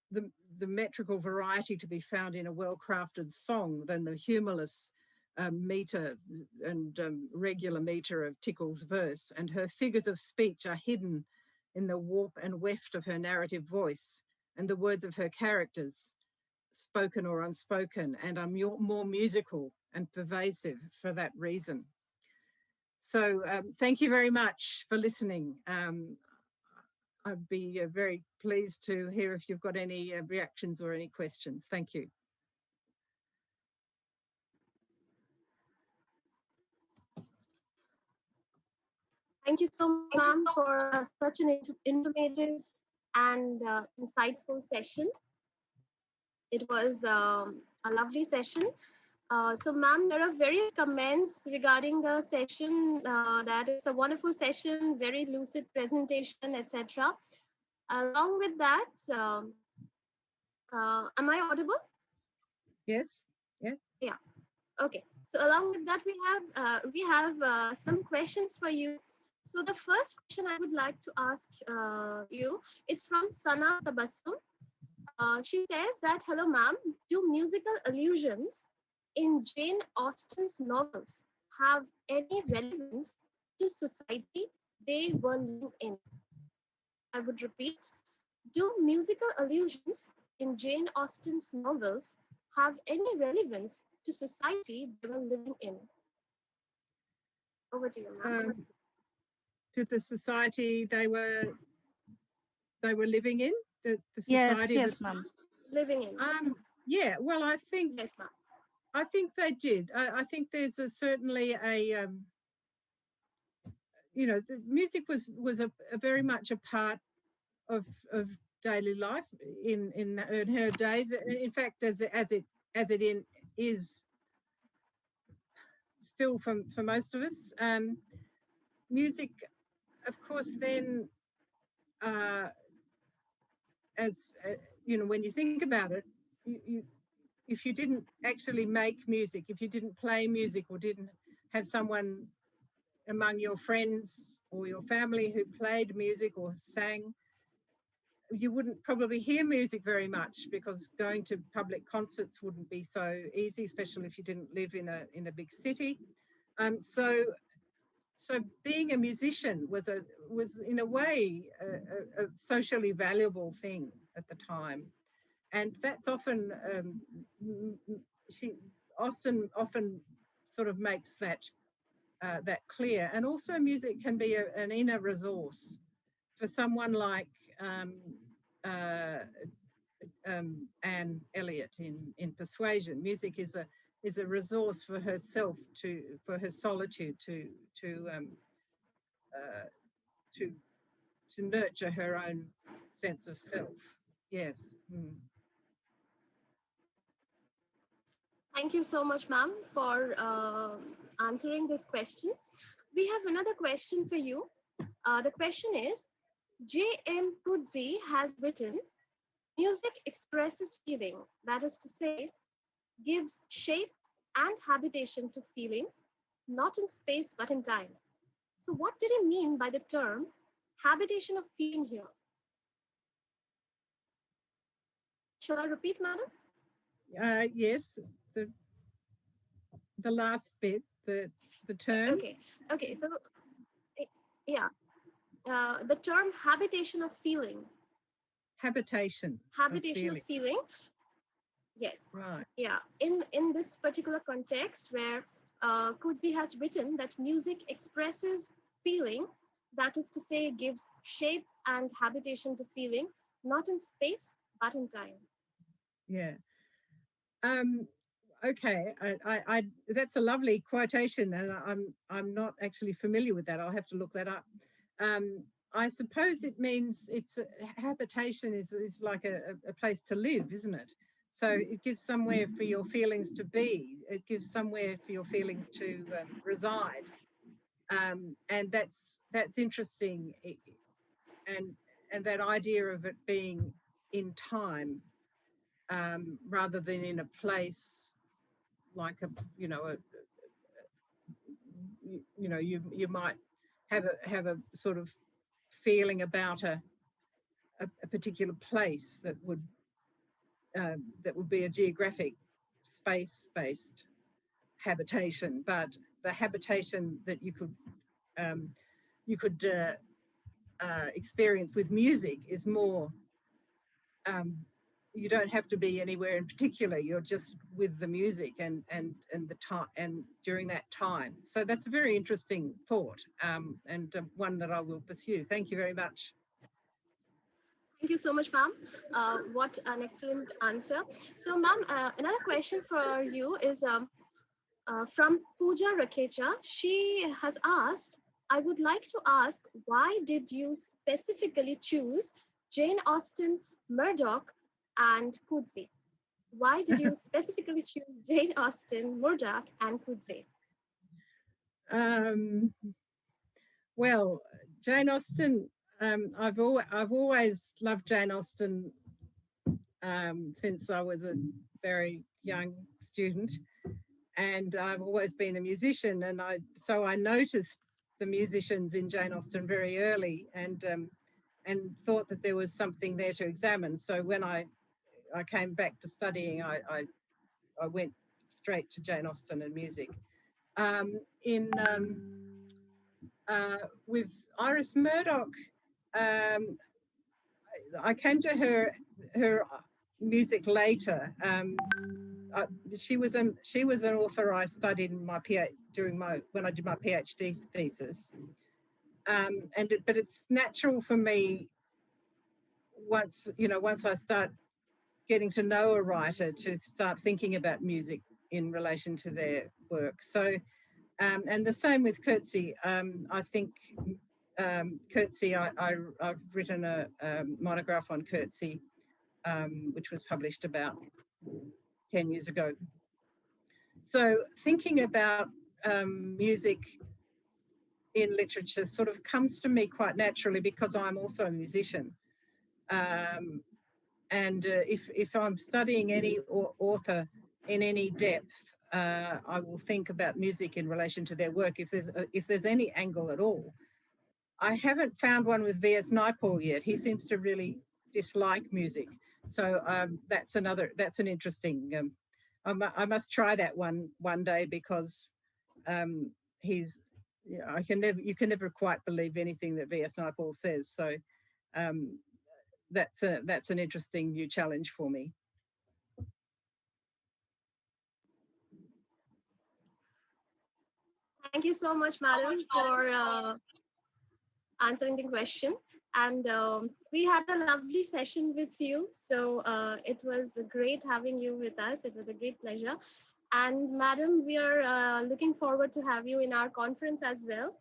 Speaker 2: the metrical variety to be found in a well-crafted song than the humorless meter and regular meter of Tickell's verse. And her figures of speech are hidden in the warp and weft of her narrative voice and the words of her characters, spoken or unspoken, and are more musical and pervasive for that reason. So thank you very much for listening. I'd be very pleased to hear if you've got any reactions or any questions. Thank you.
Speaker 3: Thank you so much, ma'am, for such an informative and insightful session. It was a lovely session. So, ma'am, there are various comments regarding the session, that it's a wonderful session, very lucid presentation, etc. Along with that, am I audible?
Speaker 2: Yes. Yeah.
Speaker 3: Yeah. Okay. So along with that, we have some questions for you. So the first question I would like to ask you, it's from Sana Tabassum. She says that, hello, ma'am, do musical allusions in Jane Austen's novels have any relevance to society they were living in? I would repeat, do musical allusions in Jane Austen's novels have any relevance to society they were living in? Over to you, ma'am.
Speaker 2: To the society they were living in? The society
Speaker 4: yes, ma'am.
Speaker 3: Living in.
Speaker 2: Yeah, well, I think
Speaker 3: yes, ma'am.
Speaker 2: I think they did. I think there's certainly a you know, the music was a very much a part of daily life in her days. In fact, as it is still for most of us. Music, of course, then as you know, when you think about it, if you didn't actually make music, if you didn't play music or didn't have someone among your friends or your family who played music or sang, you wouldn't probably hear music very much, because going to public concerts wouldn't be so easy, especially if you didn't live in a big city. So being a musician was in a way a socially valuable thing at the time, and that's often Austen often sort of makes that that clear. And also music can be an inner resource for someone like Anne Elliot in Persuasion. Music is a resource for herself, for her solitude, uh, to nurture her own sense of self. Yes. Mm.
Speaker 3: Thank you so much, ma'am, for answering this question. We have another question for you. The question is, J.M. Coetzee has written, music expresses feeling, that is to say, gives shape and habitation to feeling, not in space but in time. So, what did he mean by the term habitation of feeling here? Shall I repeat, madam?
Speaker 2: Yes, the last bit, the term.
Speaker 3: Okay, okay. So, yeah, the term habitation of feeling.
Speaker 2: Habitation.
Speaker 3: Habitation of feeling. Yes.
Speaker 2: Right.
Speaker 3: Yeah. In this particular context, where Coetzee has written that music expresses feeling, that is to say, gives shape and habitation to feeling, not in space but in time.
Speaker 2: Yeah. Okay. I that's a lovely quotation, and I'm not actually familiar with that. I'll have to look that up. I suppose it means habitation is like a place to live, isn't it? So it gives somewhere for your feelings to be. It gives somewhere for your feelings to reside, and that's interesting. And that idea of it being in time rather than in a place like you might have a sort of feeling about a particular place that would be a geographic space-based habitation, but the habitation that you could experience with music is more. You don't have to be anywhere in particular. You're just with the music and the time and during that time. So that's a very interesting thought, and one that I will pursue. Thank you very much.
Speaker 3: Thank you so much, ma'am. What an excellent answer. So, ma'am, another question for you is from Pooja Rakecha. She has asked, I would like to ask, why did you specifically choose Jane Austen, Murdoch, and Coetzee? Why did you specifically choose Jane Austen, Murdoch, and Coetzee?
Speaker 2: Well, Jane Austen. I've always loved Jane Austen since I was a very young student, and I've always been a musician, and so I noticed the musicians in Jane Austen very early, and thought that there was something there to examine. So when I came back to studying, I went straight to Jane Austen and music. With Iris Murdoch, I came to her music later. She was an author I studied in my when I did my PhD thesis, but it's natural for me once I start getting to know a writer to start thinking about music in relation to their work. So, and the same with Coetzee. I think Coetzee. I've written a monograph on Coetzee, which was published about 10 years ago. So thinking about music in literature sort of comes to me quite naturally because I'm also a musician. And if I'm studying any author in any depth, I will think about music in relation to their work if there's any angle at all. I haven't found one with V.S. Naipaul yet. He seems to really dislike music. So that's an interesting. I must try that one day because he's. You can never quite believe anything that V.S. Naipaul says. So that's an interesting new challenge for me.
Speaker 3: Thank you so much, madam, for answering the question. And we had a lovely session with you. So it was great having you with us. It was a great pleasure. And madam, we are looking forward to have you in our conference as well.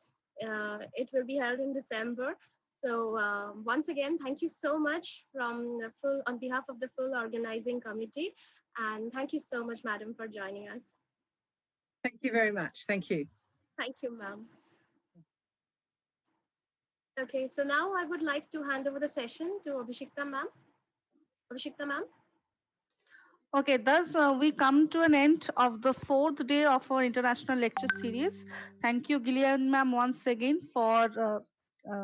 Speaker 3: It will be held in December. So once again, thank you so much from the full on behalf of the full organizing committee. And thank you so much, madam, for joining us.
Speaker 2: Thank you very much. Thank you.
Speaker 3: Thank you, ma'am. Okay, so now I would like to hand over the session to Abhishekta ma'am. Abhishekta ma'am.
Speaker 4: Okay, thus we come to an end of the fourth day of our international lecture series. Thank you, Gillian ma'am, once again for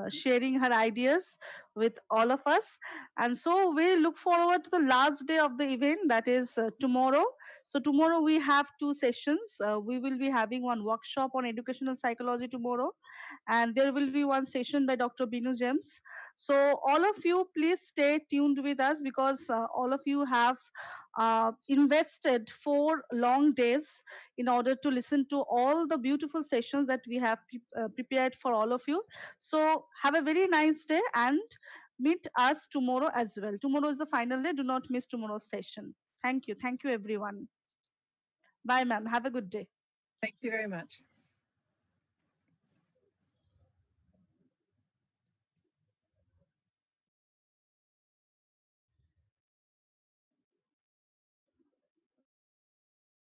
Speaker 4: sharing her ideas with all of us. And so we look forward to the last day of the event, that is tomorrow. So tomorrow we have two sessions. We will be having one workshop on educational psychology tomorrow, and there will be one session by Dr. Binu James. So all of you, please stay tuned with us, because all of you have invested 4 long days in order to listen to all the beautiful sessions that we have prepared for all of you. So have a very nice day and meet us tomorrow as well. Tomorrow is the final day. Do not miss tomorrow's session. Thank you. Thank you, everyone. Bye, ma'am. Have a good day.
Speaker 2: Thank you very much.